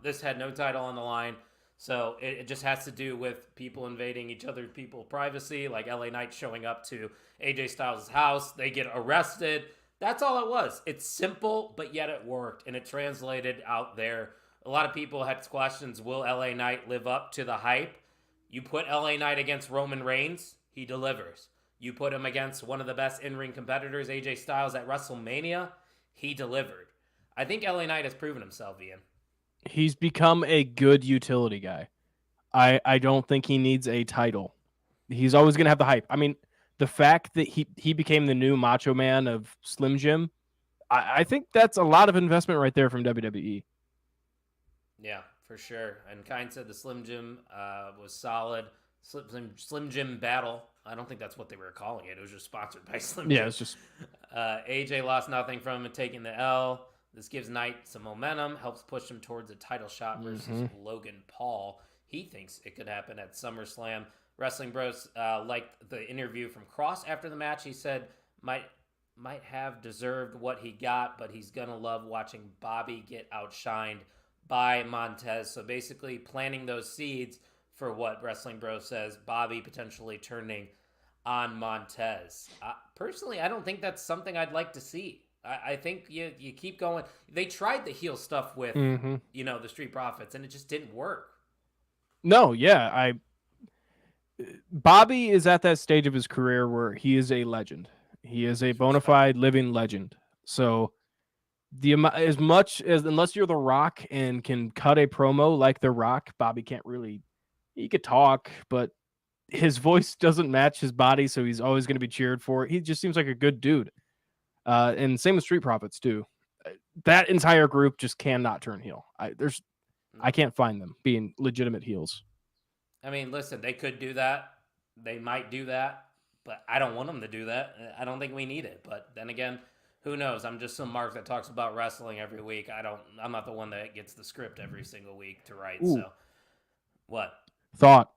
This had no title on the line, so it just has to do with people invading each other's people's privacy, like LA Knight showing up to AJ Styles' house. They get arrested. That's all it was. It's simple, but yet it worked, and it translated out there. A lot of people had questions, will LA Knight live up to the hype? You put LA Knight against Roman Reigns, he delivers. You put him against one of the best in-ring competitors, AJ Styles, at WrestleMania, he delivered. I think LA Knight has proven himself, Ian. He's become a good utility guy. I don't think he needs a title. He's always going to have the hype. The fact that he became the new Macho Man of Slim Jim, I think that's a lot of investment right there from WWE. Yeah, for sure. And Kind said the Slim Jim was solid. Slim Jim Battle. I don't think that's what they were calling it. It was just sponsored by Slim Jim. Yeah, it's just... AJ lost nothing from it, taking the L. This gives Knight some momentum, helps push him towards a title shot versus Logan Paul. He thinks it could happen at SummerSlam. Wrestling Bros liked the interview from Cross after the match. He said, might have deserved what he got, but he's going to love watching Bobby get outshined by Montez. So basically planting those seeds for what Wrestling Bro says, Bobby potentially turning on Montez. Personally, I don't think that's something I'd like to see. I think you keep going. They tried the heel stuff with, Mm-hmm. the Street Profits, and it just didn't work. No, yeah, Bobby is at that stage of his career where he is a legend. He is a He's bona respected. fide living legend. So as much as unless you're The Rock and can cut a promo like The Rock, Bobby can't really. He could talk, but his voice doesn't match his body, so he's always going to be cheered for. He just seems like a good dude. And same with Street Profits too. That entire group just cannot turn heel. I can't find them being legitimate heels. I mean, listen, they could do that. They might do that, but I don't want them to do that. I don't think we need it. But then again, who knows? I'm just some mark that talks about wrestling every week. I'm not the one that gets the script every single week to write. Ooh. So, what? Thought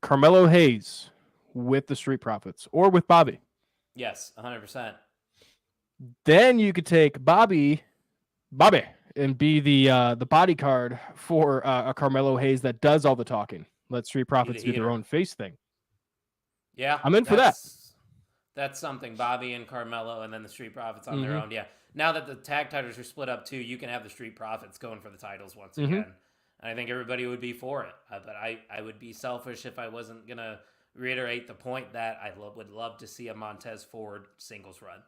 Carmelo Hayes with the Street Profits or with Bobby. Yes, 100%. Then you could take Bobby, and be the bodyguard for a Carmelo Hayes that does all the talking. Let Street Profits do their own face thing. Yeah, I'm in for that. That's something. Bobby and Carmelo, and then the Street Profits on their own. Yeah. Now that the tag titles are split up too, you can have the Street Profits going for the titles once again. And I think everybody would be for it. But I would be selfish if I wasn't gonna reiterate the point that I would love to see a Montez Ford singles run.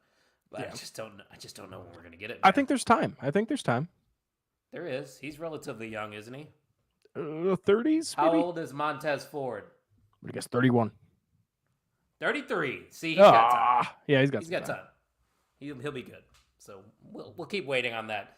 But yeah. I just don't know when we're gonna get it. Man. I think there's time. There is. He's relatively young, isn't he? 30s. How old is Montez Ford? I guess 31. 33. See, he's got time. Yeah, he's got time. He'll be good. So we'll keep waiting on that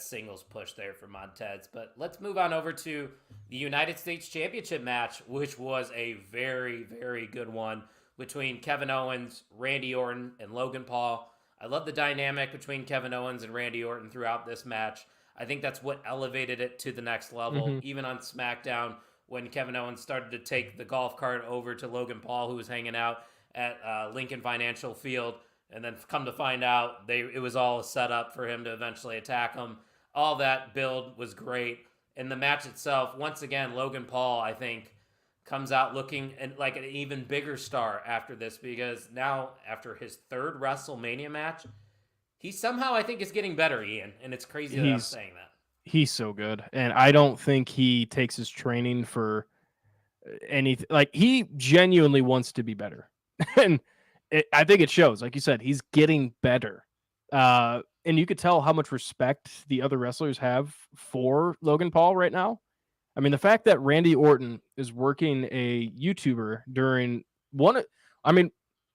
singles push there for Montez. But let's move on over to the United States Championship match, which was a very, very good one between Kevin Owens, Randy Orton, and Logan Paul. I love the dynamic between Kevin Owens and Randy Orton throughout this match. I think that's what elevated it to the next level. Even on SmackDown, when Kevin Owens started to take the golf cart over to Logan Paul, who was hanging out at Lincoln Financial Field, and then come to find out it was all a setup for him to eventually attack him. All that build was great. In the match itself, once again, Logan Paul, I think, comes out looking like an even bigger star after this, because now, after his third WrestleMania match, he somehow, I think, is getting better, Ian. And it's crazy that I'm saying that. He's so good. And I don't think he takes his training for anything. Like, he genuinely wants to be better. And I think it shows. Like you said, he's getting better. And you could tell how much respect the other wrestlers have for Logan Paul right now. I mean, the fact that Randy Orton is working a YouTuber during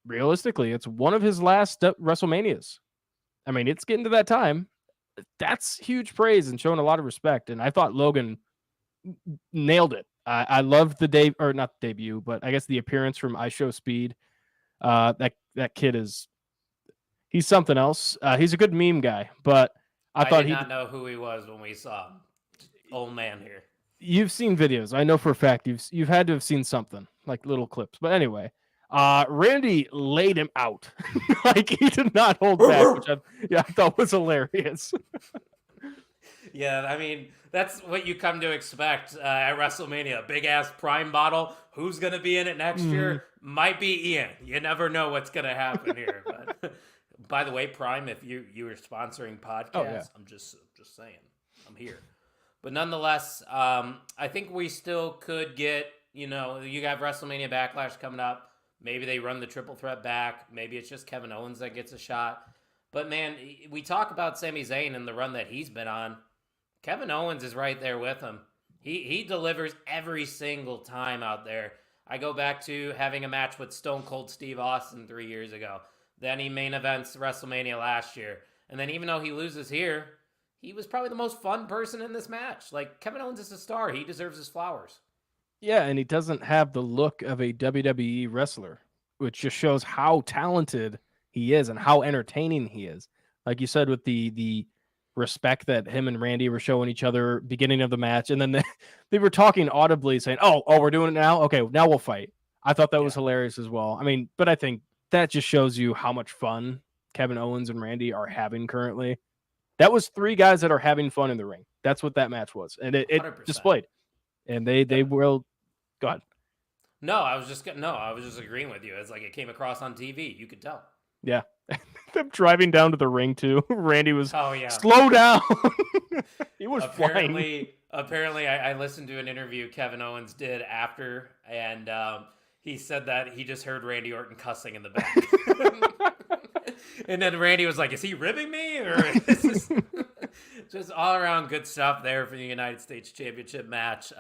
realistically, it's one of his last WrestleManias. I mean, it's getting to that time. That's huge praise and showing a lot of respect. And I thought Logan nailed it. I loved the not the debut, but I guess the appearance from I Show Speed. That kid he's something else. He's a good meme guy, but I thought did not know who he was when we saw him. Old man here. You've seen videos. I know for a fact you've had to have seen something, like little clips. But anyway, Randy laid him out. Like, he did not hold back, which I thought was hilarious. Yeah, I mean, that's what you come to expect at WrestleMania. Big ass Prime bottle. Who's gonna be in it next year? Might be Ian. You never know what's gonna happen here. But by the way, Prime, if you were sponsoring podcasts, I'm just saying, I'm here. But nonetheless, I think we still could get, you got WrestleMania Backlash coming up. Maybe they run the triple threat back. Maybe it's just Kevin Owens that gets a shot. But man, we talk about Sami Zayn and the run that he's been on. Kevin Owens is right there with him. He delivers every single time out there. I go back to having a match with Stone Cold Steve Austin 3 years ago. Then he main events WrestleMania last year. And then even though he loses here, he was probably the most fun person in this match. Like, Kevin Owens is a star. He deserves his flowers. Yeah, and he doesn't have the look of a WWE wrestler, which just shows how talented he is and how entertaining he is. Like you said, with the respect that him and Randy were showing each other beginning of the match, and then they were talking audibly saying, oh, we're doing it now? Okay, now we'll fight. I thought that was hilarious as well. I mean, but I think that just shows you how much fun Kevin Owens and Randy are having currently. That was three guys that are having fun in the ring. That's what that match was, and it 100%. displayed. And they will. Go ahead. No, I was just agreeing with you. It's like it came across on TV. You could tell. Yeah. Them driving down to the ring too. Randy was slow down. He was flying. Apparently, I listened to an interview Kevin Owens did after, and he said that he just heard Randy Orton cussing in the back. And then Randy was like, "Is he ribbing me?" Or is this just all around good stuff there for the United States Championship match.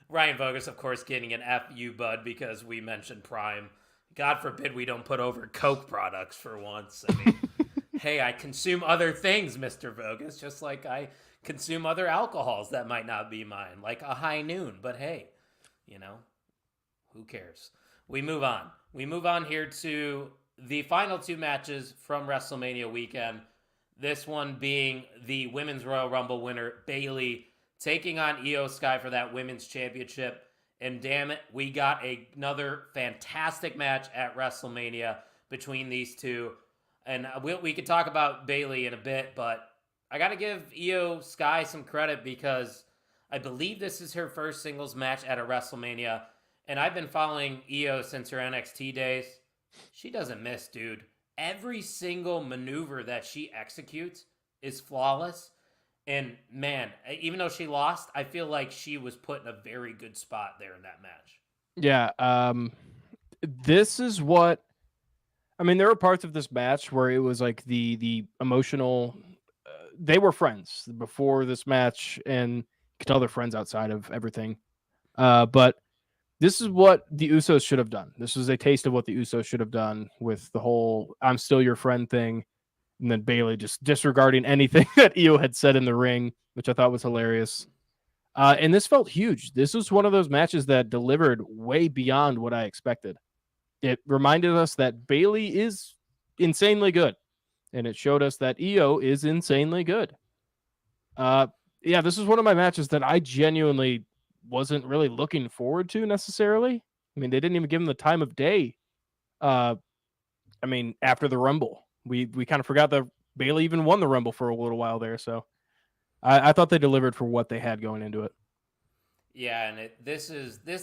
Ryan Bogus, of course, getting an FU bud because we mentioned Prime. God forbid we don't put over Coke products for once. I mean, hey, I consume other things, Mr. Bogus, just like I consume other alcohols that might not be mine, like a High Noon. But hey, who cares? We move on. We move on here to the final two matches from WrestleMania weekend. This one being the Women's Royal Rumble winner, Bayley, taking on Io Sky for that Women's Championship. And damn it, we got another fantastic match at WrestleMania between these two. And we could talk about Bayley in a bit, but I got to give Io Sky some credit because I believe this is her first singles match at a WrestleMania. And I've been following Io since her NXT days. She doesn't miss, dude. Every single maneuver that she executes is flawless. And man, even though she lost, I feel like she was put in a very good spot there in that match. Yeah. This is what, I mean, there were parts of this match where it was like the emotional, they were friends before this match and you could tell they're friends outside of everything. But this is what the Usos should have done. This was a taste of what the Usos should have done with the whole I'm still your friend thing. And then Bayley just disregarding anything that Io had said in the ring, which I thought was hilarious. And this felt huge. This was one of those matches that delivered way beyond what I expected. It reminded us that Bayley is insanely good. And it showed us that Io is insanely good. Yeah, this is one of my matches that I genuinely wasn't really looking forward to necessarily. I mean, they didn't even give him the time of day. After the Rumble, we kind of forgot that Bayley even won the Rumble for a little while there. So I thought they delivered for what they had going into it. Yeah, and this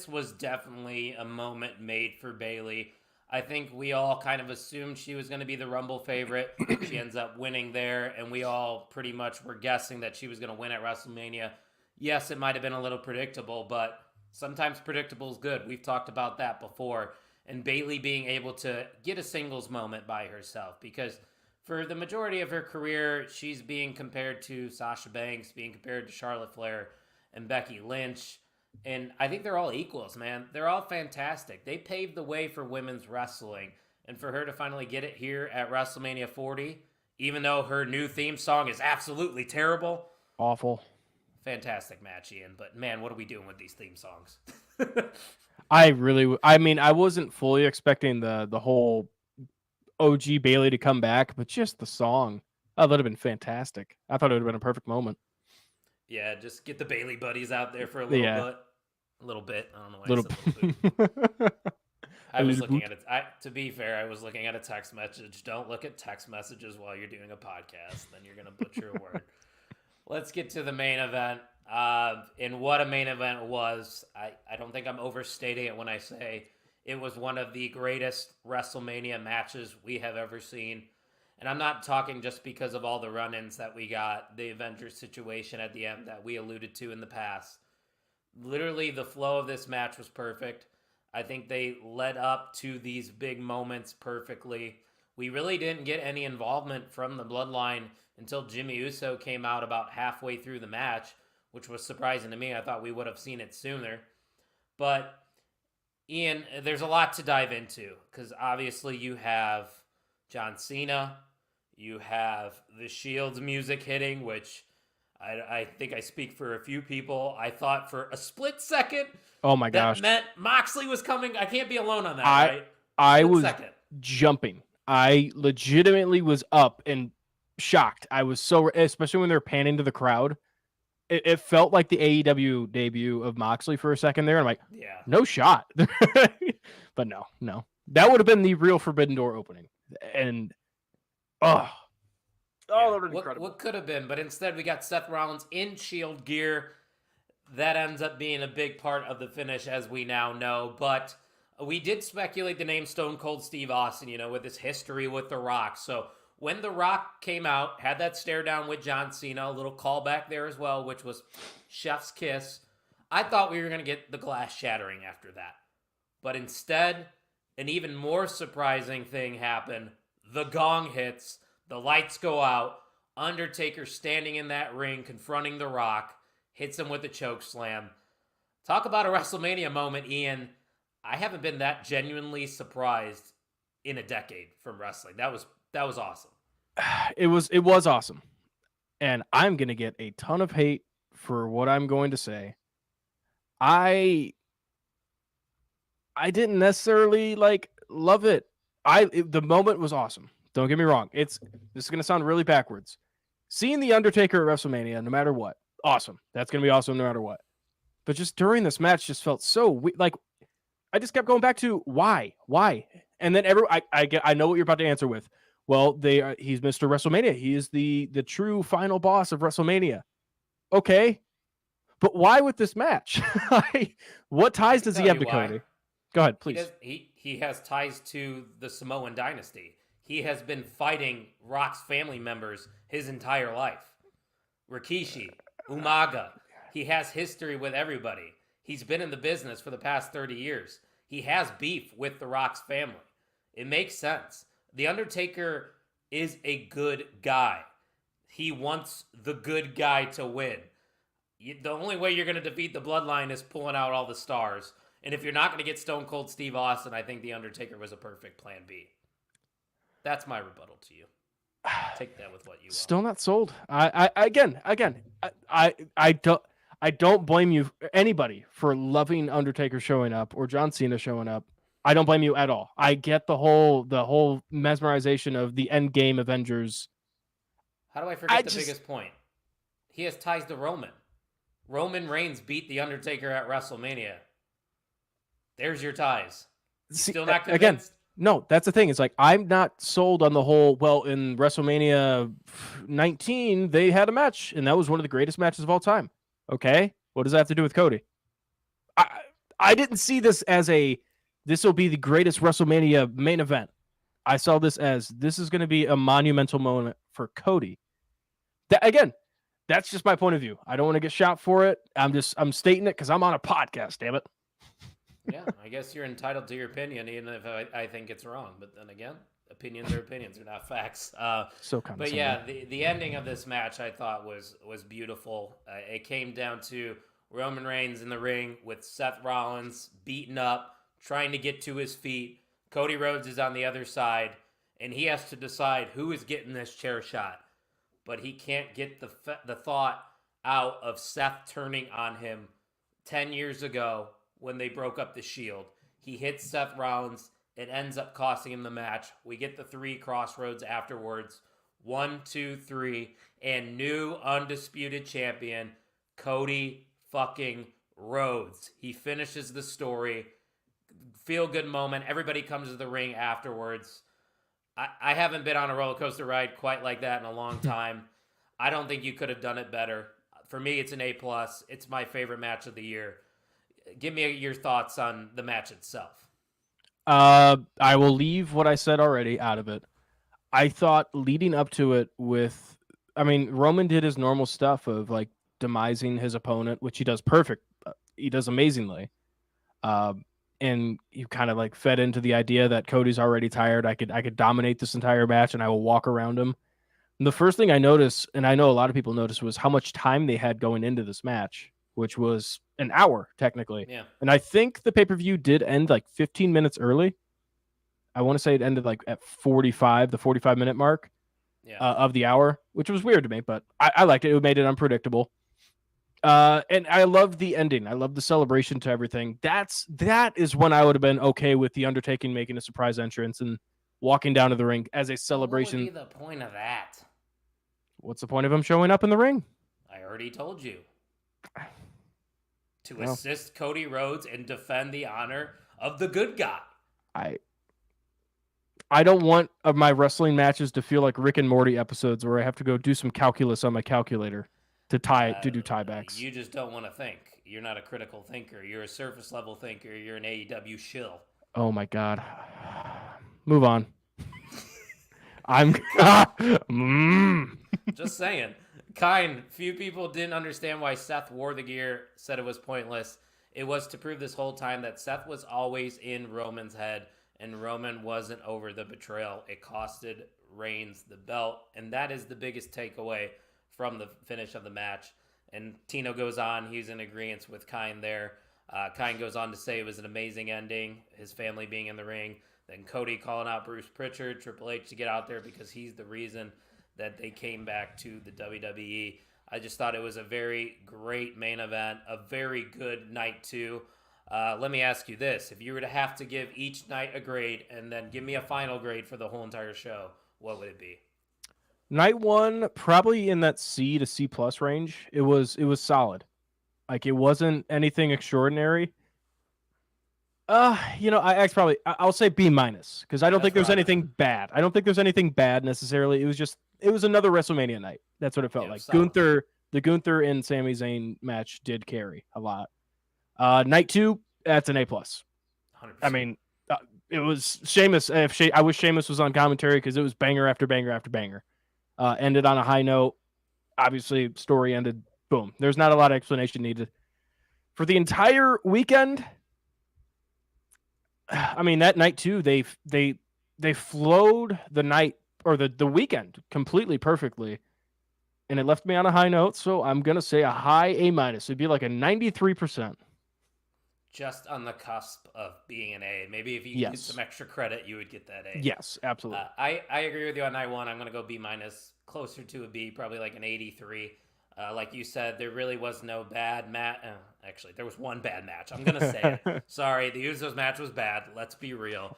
was definitely a moment made for Bayley. I think we all kind of assumed she was going to be the Rumble favorite. She ends up winning there, and we all pretty much were guessing that she was going to win at WrestleMania. Yes, it might have been a little predictable, but sometimes predictable is good. We've talked about that before. And Bayley being able to get a singles moment by herself, because for the majority of her career, she's being compared to Sasha Banks, being compared to Charlotte Flair and Becky Lynch. And I think they're all equals, man. They're all fantastic. They paved the way for women's wrestling. And for her to finally get it here at WrestleMania 40, even though her new theme song is absolutely terrible. Awful. Fantastic match, Ian. But man, what are we doing with these theme songs? I wasn't fully expecting the whole OG Bayley to come back, but just the song. Oh, that would have been fantastic. I thought it would have been a perfect moment. Yeah, just get the Bayley buddies out there for a little bit. A little bit. I don't know why little I said little bit. I was looking at it. To be fair, I was looking at a text message. Don't look at text messages while you're doing a podcast. Then you're going to butcher a word. Let's get to the main event. And what a main event was. I don't think I'm overstating it when I say it was one of the greatest WrestleMania matches we have ever seen. And I'm not talking just because of all the run-ins that we got, the Avengers situation at the end that we alluded to in the past. Literally, the flow of this match was perfect. I think they led up to these big moments perfectly. We really didn't get any involvement from the Bloodline until Jimmy Uso came out about halfway through the match, which was surprising to me. I thought we would have seen it sooner. But, Ian, there's a lot to dive into because obviously you have John Cena, you have the Shield's music hitting, which I think I speak for a few people. I thought for a split second, oh my gosh, that meant Moxley was coming. I can't be alone on that, right? I was jumping. I legitimately was up and shocked. I was so, especially when they're panning to the crowd. It felt like the AEW debut of Moxley for a second there. I'm like, yeah, no shot. But no. That would have been the real Forbidden Door opening. And, Oh, that was What incredible. could have been, but instead we got Seth Rollins in Shield gear. That ends up being a big part of the finish, as we now know. But we did speculate the name Stone Cold Steve Austin, with his history with The Rock. So when The Rock came out, had that stare down with John Cena, a little callback there as well, which was chef's kiss. I thought we were going to get the glass shattering after that. But instead, an even more surprising thing happened. The gong hits, the lights go out, Undertaker standing in that ring confronting The Rock, hits him with a choke slam. Talk about a WrestleMania moment, Ian. I haven't been that genuinely surprised in a decade from wrestling. That was awesome. It was awesome. And I'm going to get a ton of hate for what I'm going to say. I didn't necessarily love it. The moment was awesome. Don't get me wrong. This is going to sound really backwards. Seeing the Undertaker at WrestleMania, no matter what, awesome. That's going to be awesome no matter what. But just during this match, just felt so I just kept going back to why, and then I know what you're about to answer with. Well, he's Mr. WrestleMania. He is the true final boss of WrestleMania. Okay, but why with this match? What ties does he have to Cody? Go ahead, please. He has ties to the Samoan dynasty. He has been fighting Rock's family members his entire life. Rikishi, Umaga. He has history with everybody. He's been in the business for the past 30 years. He has beef with the Rock's family. It makes sense. The Undertaker is a good guy. He wants the good guy to win. The only way you're going to defeat the Bloodline is pulling out all the stars. And if you're not going to get Stone Cold Steve Austin, I think The Undertaker was a perfect plan B. That's my rebuttal to you. Take that with what you Still not sold. I don't blame you, anybody, for loving Undertaker showing up or John Cena showing up. I don't blame you at all. I get the whole mesmerization of the end game Avengers. How do I forget the biggest point? He has ties to Roman. Roman Reigns beat The Undertaker at WrestleMania. There's your ties. Still not convinced? Again, no, that's the thing. It's I'm not sold on the whole, well, in WrestleMania 19, they had a match, and that was one of the greatest matches of all time. Okay, what does that have to do with Cody? I didn't see this as this will be the greatest WrestleMania main event. I saw this as this is going to be a monumental moment for Cody. That's just my point of view. I don't want to get shot for it. I'm stating it because I'm on a podcast, damn it. Yeah, I guess you're entitled to your opinion, even if I think it's wrong. But then again, opinions are opinions, are not facts. So condescending. But yeah, the ending of this match I thought was beautiful. It came down to Roman Reigns in the ring with Seth Rollins beaten up, trying to get to his feet. Cody Rhodes is on the other side, and he has to decide who is getting this chair shot. But he can't get the thought out of Seth turning on him 10 years ago when they broke up the Shield. He hits Seth Rollins. It ends up costing him the match. We get the 3 crossroads afterwards. 1, 2, 3. And new undisputed champion, Cody fucking Rhodes. He finishes the story. Feel good moment. Everybody comes to the ring afterwards. I haven't been on a roller coaster ride quite like that in a long time. I don't think you could have done it better. For me, it's an A+. It's my favorite match of the year. Give me your thoughts on the match itself. I will leave what I said already out of it. I thought leading up to it Roman did his normal stuff of demising his opponent, which he does perfect. He does amazingly. And you kind of fed into the idea that Cody's already tired. I could dominate this entire match and I will walk around him. And the first thing I noticed, and I know a lot of people noticed, was how much time they had going into this match, which was an hour technically. Yeah. And I think the pay-per-view did end 15 minutes early. I want to say it ended at the 45-minute mark of the hour, which was weird to me, but I liked it. It made it unpredictable. And I love the ending. I love the celebration to everything. That is when I would have been okay with the Undertaker making a surprise entrance and walking down to the ring as a celebration. What would be the point of that? What's the point of him showing up in the ring? I already told you. To assist Cody Rhodes and defend the honor of the good guy. I don't want my wrestling matches to feel like Rick and Morty episodes where I have to go do some calculus on my calculator to do tiebacks. You just don't want to think. You're not a critical thinker. You're a surface level thinker. You're an AEW shill. Oh my god. Move on. I'm Just saying. Kind. Few people didn't understand why Seth wore the gear, said it was pointless. It was to prove this whole time that Seth was always in Roman's head, and Roman wasn't over the betrayal. It costed Reigns the belt, and that is the biggest takeaway from the finish of the match. And Tino goes on. He's in agreement with Kind there. Kind goes on to say it was an amazing ending, his family being in the ring. Then Cody calling out Bruce Pritchard, Triple H to get out there because he's the reason that they came back to the WWE. I just thought it was a very great main event, a very good night two. Let me ask you this. If you were to have to give each night a grade and then give me a final grade for the whole entire show, what would it be? Night one, probably in that C to C plus range. It was solid. Like, it wasn't anything extraordinary. I'll say B minus because I don't think there's anything bad. I don't think there's anything bad necessarily. It was another WrestleMania night. That's what it felt like. Solid. The Gunther and Sami Zayn match did carry a lot. Night two, that's an A plus. 100%. I mean, it was Sheamus. I wish Sheamus was on commentary because it was banger after banger after banger. Ended on a high note. Obviously, story ended. Boom. There's not a lot of explanation needed for the entire weekend. I mean, that night too, they flowed the night or the weekend completely perfectly, and it left me on a high note. So I'm gonna say a high A minus. It'd be like a 93%. Just on the cusp of being an A. Maybe if you get some extra credit, you would get that A. Yes, absolutely. I agree with you on night one. I'm gonna go B minus, closer to a B, probably like an 83. Like you said, there really was no bad match. Actually, there was one bad match. I'm going to say it. Sorry, the Usos match was bad. Let's be real.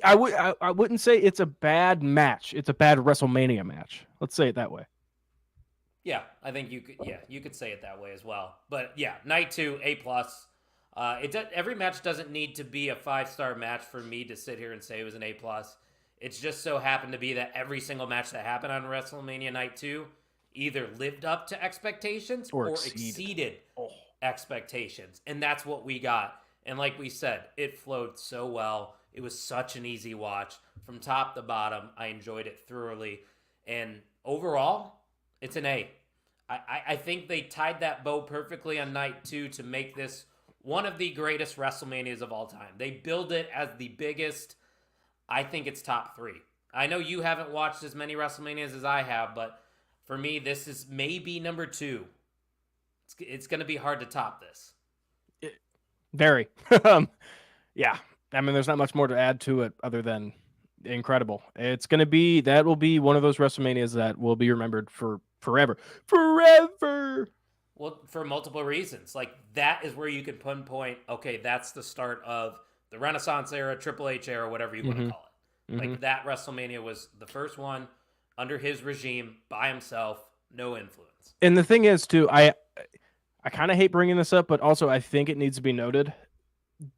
I wouldn't say it's a bad match. It's a bad WrestleMania match. Let's say it that way. Yeah, I think you could say it that way as well. But yeah, night two, A plus. Every match doesn't need to be a 5-star match for me to sit here and say it was an A plus. It's just so happened to be that every single match that happened on WrestleMania night two either lived up to expectations or exceeded expectations. And that's what we got. And like we said, it flowed so well. It was such an easy watch. From top to bottom, I enjoyed it thoroughly. And overall, it's an A. I think they tied that bow perfectly on night two to make this one of the greatest WrestleManias of all time. They billed it as the biggest. I think it's top 3. I know you haven't watched as many WrestleManias as I have, but for me, this is maybe number 2. It's going to be hard to top this. Very. Yeah. I mean, there's not much more to add to it other than incredible. That will be one of those WrestleManias that will be remembered for forever. Forever! Well, for multiple reasons. Like, that is where you can pinpoint, okay, that's the start of the Renaissance era, Triple H era, whatever you want to call it. Like, that WrestleMania was the first one under his regime, by himself, no influence. And the thing is, too, I kind of hate bringing this up, but also I think it needs to be noted.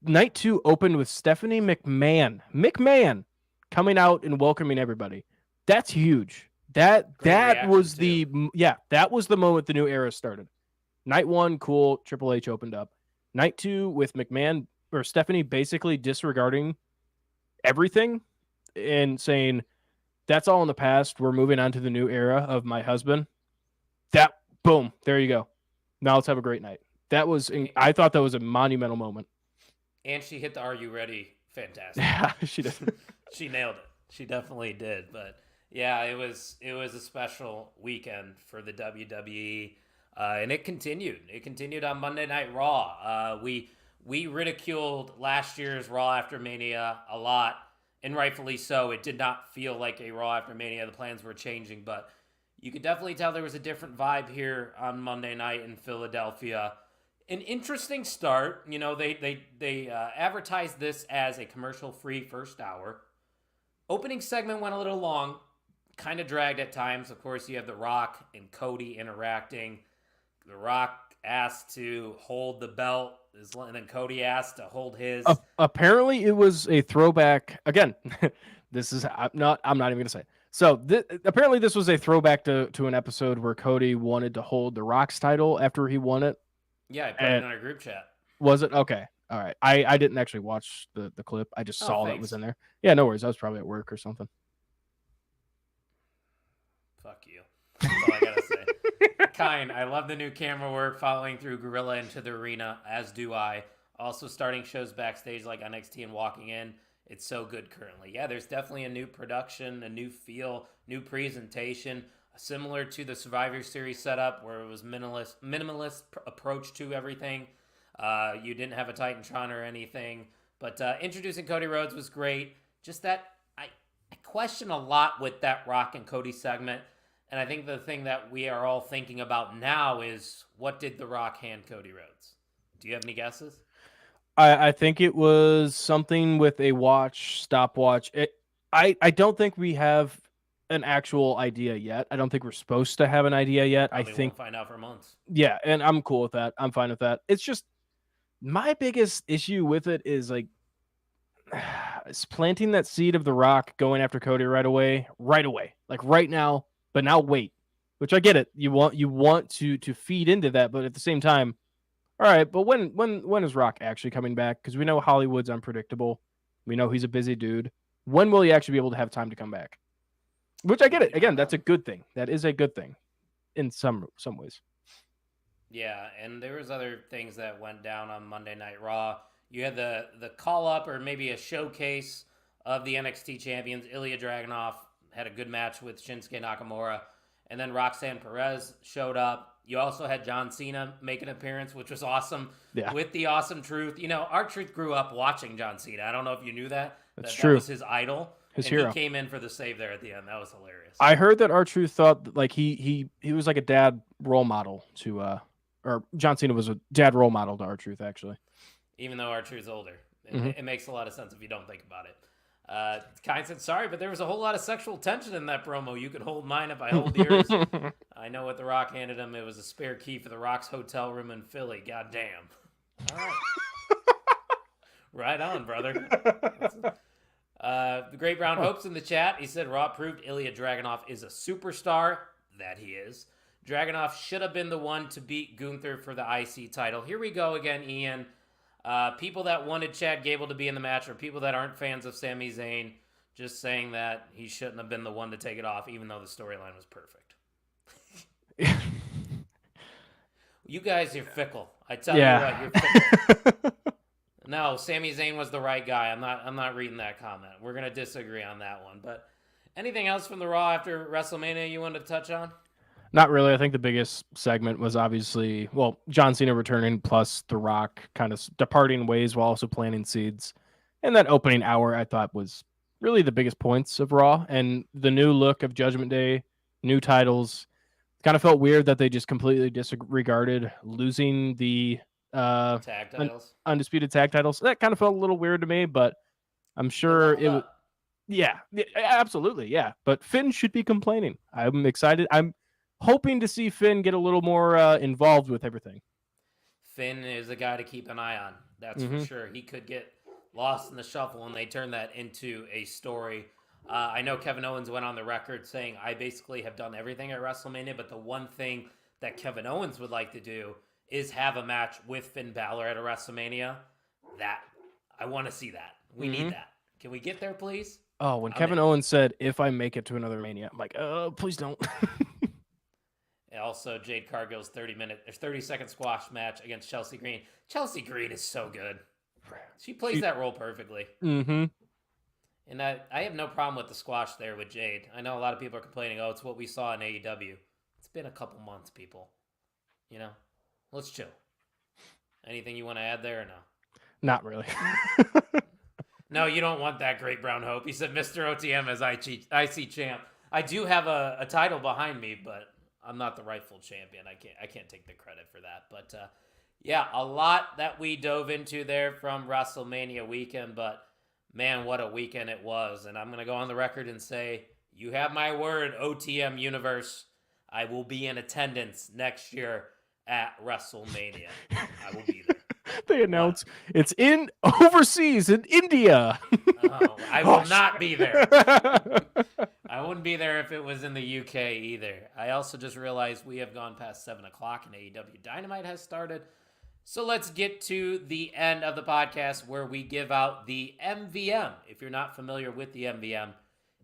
Night 2 opened with Stephanie McMahon coming out and welcoming everybody. That's huge. That was the moment the new era started. Night 1, cool. Triple H opened up. Night 2 with McMahon or Stephanie basically disregarding everything and saying, that's all in the past. We're moving on to the new era of my husband. Boom, there you go. Now let's have a great night. I thought that was a monumental moment. And she hit the Are You Ready? Fantastic. Yeah, she did. She nailed it. She definitely did. But yeah, it was a special weekend for the WWE. And it continued. It continued on Monday Night Raw. We ridiculed last year's Raw After Mania a lot, and rightfully so. It did not feel like a Raw After Mania. The plans were changing, but you could definitely tell there was a different vibe here on Monday night in Philadelphia. An interesting start. You know, they advertised this as a commercial-free first hour. Opening segment went a little long, kind of dragged at times. Of course, you have The Rock and Cody interacting. The Rock asked to hold the belt and then Cody asked to hold his. Apparently, it was a throwback. Again, this is I'm not even gonna say it. So apparently, this was a throwback to an episode where Cody wanted to hold the Rock's title after he won it. Yeah, I put it in our group chat. Was it okay? All right. I didn't actually watch the clip. I just saw that was in there. Yeah, no worries. I was probably at work or something. Fuck you. That's all I gotta say. Kind, I love the new camera work following through Gorilla into the arena, as do I. Also starting shows backstage like NXT and walking in. It's so good currently. Yeah, there's definitely a new production, a new feel, new presentation, similar to the Survivor Series setup where it was minimalist approach to everything. You didn't have a Titantron or anything. But introducing Cody Rhodes was great. Just that I question a lot with that Rock and Cody segment. And I think the thing that we are all thinking about now is, what did The Rock hand Cody Rhodes? Do you have any guesses? I think it was something with a stopwatch. I don't think we have an actual idea yet. I don't think we're supposed to have an idea yet. Probably I think won't find out for months. Yeah, and I'm cool with that. I'm fine with that. It's just my biggest issue with it is like it's planting that seed of The Rock going after Cody right away, like right now. But now wait, which I get it. You want to feed into that, but at the same time, all right. But when is Rock actually coming back? Because we know Hollywood's unpredictable. We know he's a busy dude. When will he actually be able to have time to come back? Which I get it. Again, that's a good thing. That is a good thing, in some ways. Yeah, and there was other things that went down on Monday Night Raw. You had the call up or maybe a showcase of the NXT champions. Ilya Dragunov had a good match with Shinsuke Nakamura, and then Roxanne Perez showed up. You also had John Cena make an appearance, which was awesome. Yeah. With the Awesome Truth. You know, R-Truth grew up watching John Cena. I don't know if you knew that. That's true. That was his idol. His and hero. He came in for the save there at the end. That was hilarious. I heard that R-Truth thought that, like he was like a dad role model to or John Cena was a dad role model to R-Truth, actually. Even though R-Truth's older. It makes a lot of sense if you don't think about it. Kind said, sorry, but there was a whole lot of sexual tension in that promo. You can hold mine if I hold yours. I know what The Rock handed him. It was a spare key for The Rock's hotel room in Philly. God damn. All right. Right on, brother. The Great Brown Hopes in the chat. He said, Raw proved Ilya Dragunov is a superstar. That he is. Dragunov should have been the one to beat Gunther for the IC title. Here we go again, Ian. People that wanted Chad Gable to be in the match or people that aren't fans of Sami Zayn just saying that he shouldn't have been the one to take it off, even though the storyline was perfect. You guys are fickle. I tell you what, you're fickle. No, Sami Zayn was the right guy. I'm not reading that comment. We're gonna disagree on that one. But anything else from the Raw after WrestleMania you wanted to touch on? Not really. I think the biggest segment was obviously, well, John Cena returning plus The Rock kind of departing ways while also planting seeds. And that opening hour I thought was really the biggest points of Raw. And the new look of Judgment Day, new titles. Kind of felt weird that they just completely disregarded losing the Tag titles. Undisputed tag titles. That kind of felt a little weird to me, but I'm sure it was. Yeah, absolutely. Yeah. But Finn should be complaining. I'm excited. I'm hoping to see Finn get a little more involved with everything. Finn is a guy to keep an eye on. That's for sure. He could get lost in the shuffle, and they turn that into a story. I know Kevin Owens went on the record saying, I basically have done everything at WrestleMania, but the one thing that Kevin Owens would like to do is have a match with Finn Balor at a WrestleMania. That, I want to see that. We need that. Can we get there, please? Oh, when Kevin Owens said, if I make it to another Mania, I'm like, please don't. Also, Jade Cargill's 30-second squash match against Chelsea Green. Chelsea Green is so good. She plays that role perfectly. Mm-hmm. And I have no problem with the squash there with Jade. I know a lot of people are complaining, it's what we saw in AEW. It's been a couple months, people. You know? Let's chill. Anything you want to add there or no? Not really. No, you don't want that Great Brown Hope. He said Mr. OTM as IC champ. I do have a title behind me, but I'm not the rightful champion. I can't take the credit for that. But yeah, a lot that we dove into there from WrestleMania weekend, but man, what a weekend it was. And I'm going to go on the record and say, you have my word, OTM Universe. I will be in attendance next year at WrestleMania. I will be there. They announce it's in overseas in India. Oh, I will not be there. I wouldn't be there if it was in the UK either. I also just realized we have gone past 7 o'clock and AEW Dynamite has started. So let's get to the end of the podcast where we give out the MVM. If you're not familiar with the MVM,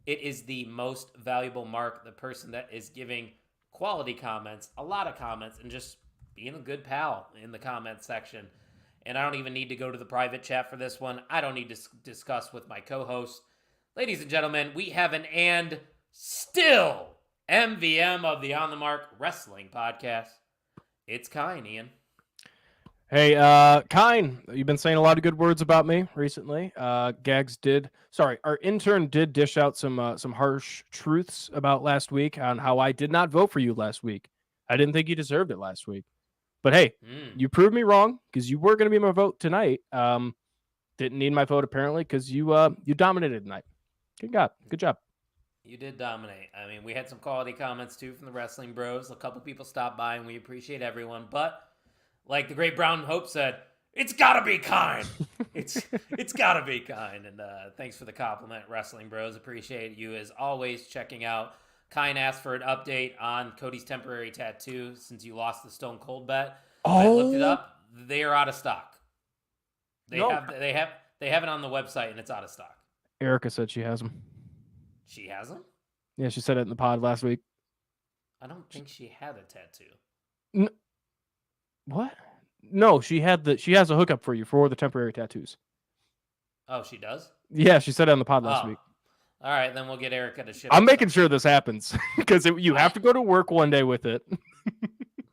it is the most valuable mark, the person that is giving quality comments, a lot of comments, and just being a good pal in the comment section. And I don't even need to go to the private chat for this one. I don't need to discuss with my co-host. Ladies and gentlemen, we have an and still MVM of the On the Mark Wrestling Podcast. It's Kine, Ian. Hey, Kine, you've been saying a lot of good words about me recently. Our intern did dish out some harsh truths about last week on how I did not vote for you last week. I didn't think you deserved it last week. But hey, you proved me wrong because you were going to be my vote tonight. Didn't need my vote apparently because you dominated tonight. Good job. You did dominate. I mean, we had some quality comments too from the Wrestling Bros. A couple people stopped by, and we appreciate everyone. But like the great Brown Hope said, it's gotta be Kine. It's gotta be Kine. And thanks for the compliment, Wrestling Bros. Appreciate you as always checking out. Kine asked for an update on Cody's temporary tattoo since you lost the Stone Cold bet. I looked it up. They are out of stock. They have it on the website and it's out of stock. Erica said she has them. She has them? Yeah, she said it in the pod last week. I don't think she had a tattoo. What? No, she has a hookup for you for the temporary tattoos. Oh, she does? Yeah, she said it on the pod last week. All right, then we'll get Erica to ship. I'm making sure this happens because you have to go to work one day with it.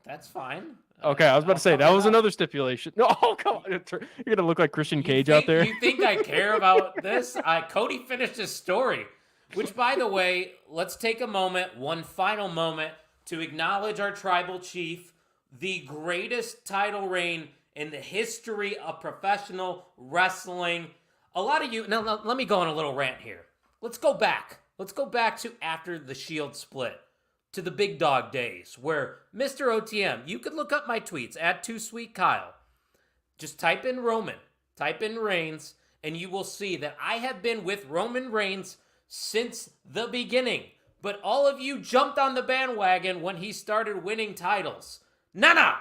That's fine. Okay, I was about to say that was another stipulation. No, come on, you're gonna look like Christian Cage out there. You think I care about this? Cody finished his story, which, by the way, let's take a moment, one final moment, to acknowledge our tribal chief, the greatest title reign in the history of professional wrestling. A lot of you now. Let me go on a little rant here. Let's go back. Let's go back to after the Shield split, to the Big Dog days, where Mr. OTM, you could look up my tweets at 2SweetKyle. Just type in Roman, type in Reigns, and you will see that I have been with Roman Reigns since the beginning. But all of you jumped on the bandwagon when he started winning titles. Nah.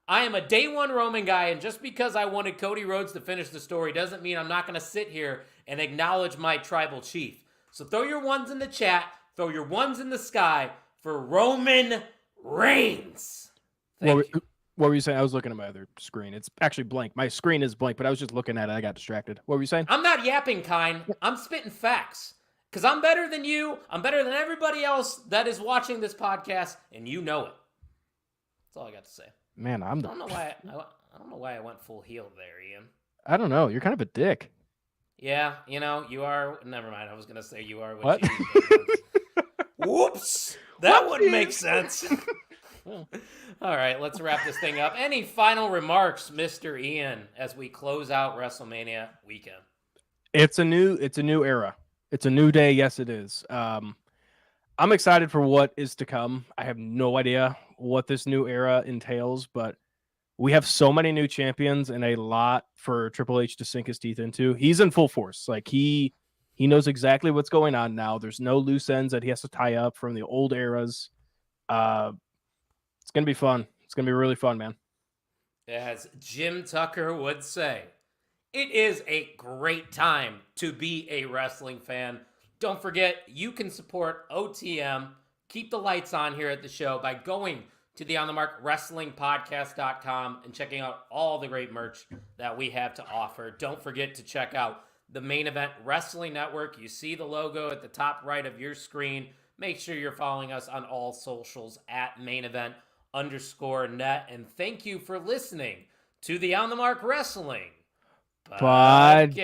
I am a day one Roman guy, and just because I wanted Cody Rhodes to finish the story doesn't mean I'm not going to sit here and acknowledge my tribal chief. So throw your ones in the chat, throw your ones in the sky for Roman Reigns. What were you saying? I was looking at my other screen. It's actually blank. My screen is blank, but I was just looking at it. I got distracted. What were you saying? I'm not yapping, Kine. I'm spitting facts. Because I'm better than you. I'm better than everybody else that is watching this podcast, and you know it. That's all I got to say. Man, I don't know why I went full heel there, Ian. I don't know. You're kind of a dick. Yeah, you are. Never mind. I was gonna say you are what you. Whoops, that wouldn't make sense. All right, let's wrap this thing up. Any final remarks, Mr. Ian, as we close out WrestleMania weekend? It's a new era. It's a new day. Yes, it is. I'm excited for what is to come. I have no idea what this new era entails, but we have so many new champions and a lot for Triple H to sink his teeth into. He's in full force. Like he knows exactly what's going on now. There's no loose ends that he has to tie up from the old eras. It's going to be fun. It's going to be really fun, man. As Jim Tucker would say, it is a great time to be a wrestling fan. Don't forget, you can support OTM, keep the lights on here at the show by going to the On the Mark Wrestling Podcast.com and checking out all the great merch that we have to offer. Don't forget to check out the Main Event Wrestling Network. You see the logo at the top right of your screen. Make sure you're following us on all socials at @mainevent_net. And thank you for listening to the On the Mark Wrestling Podcast.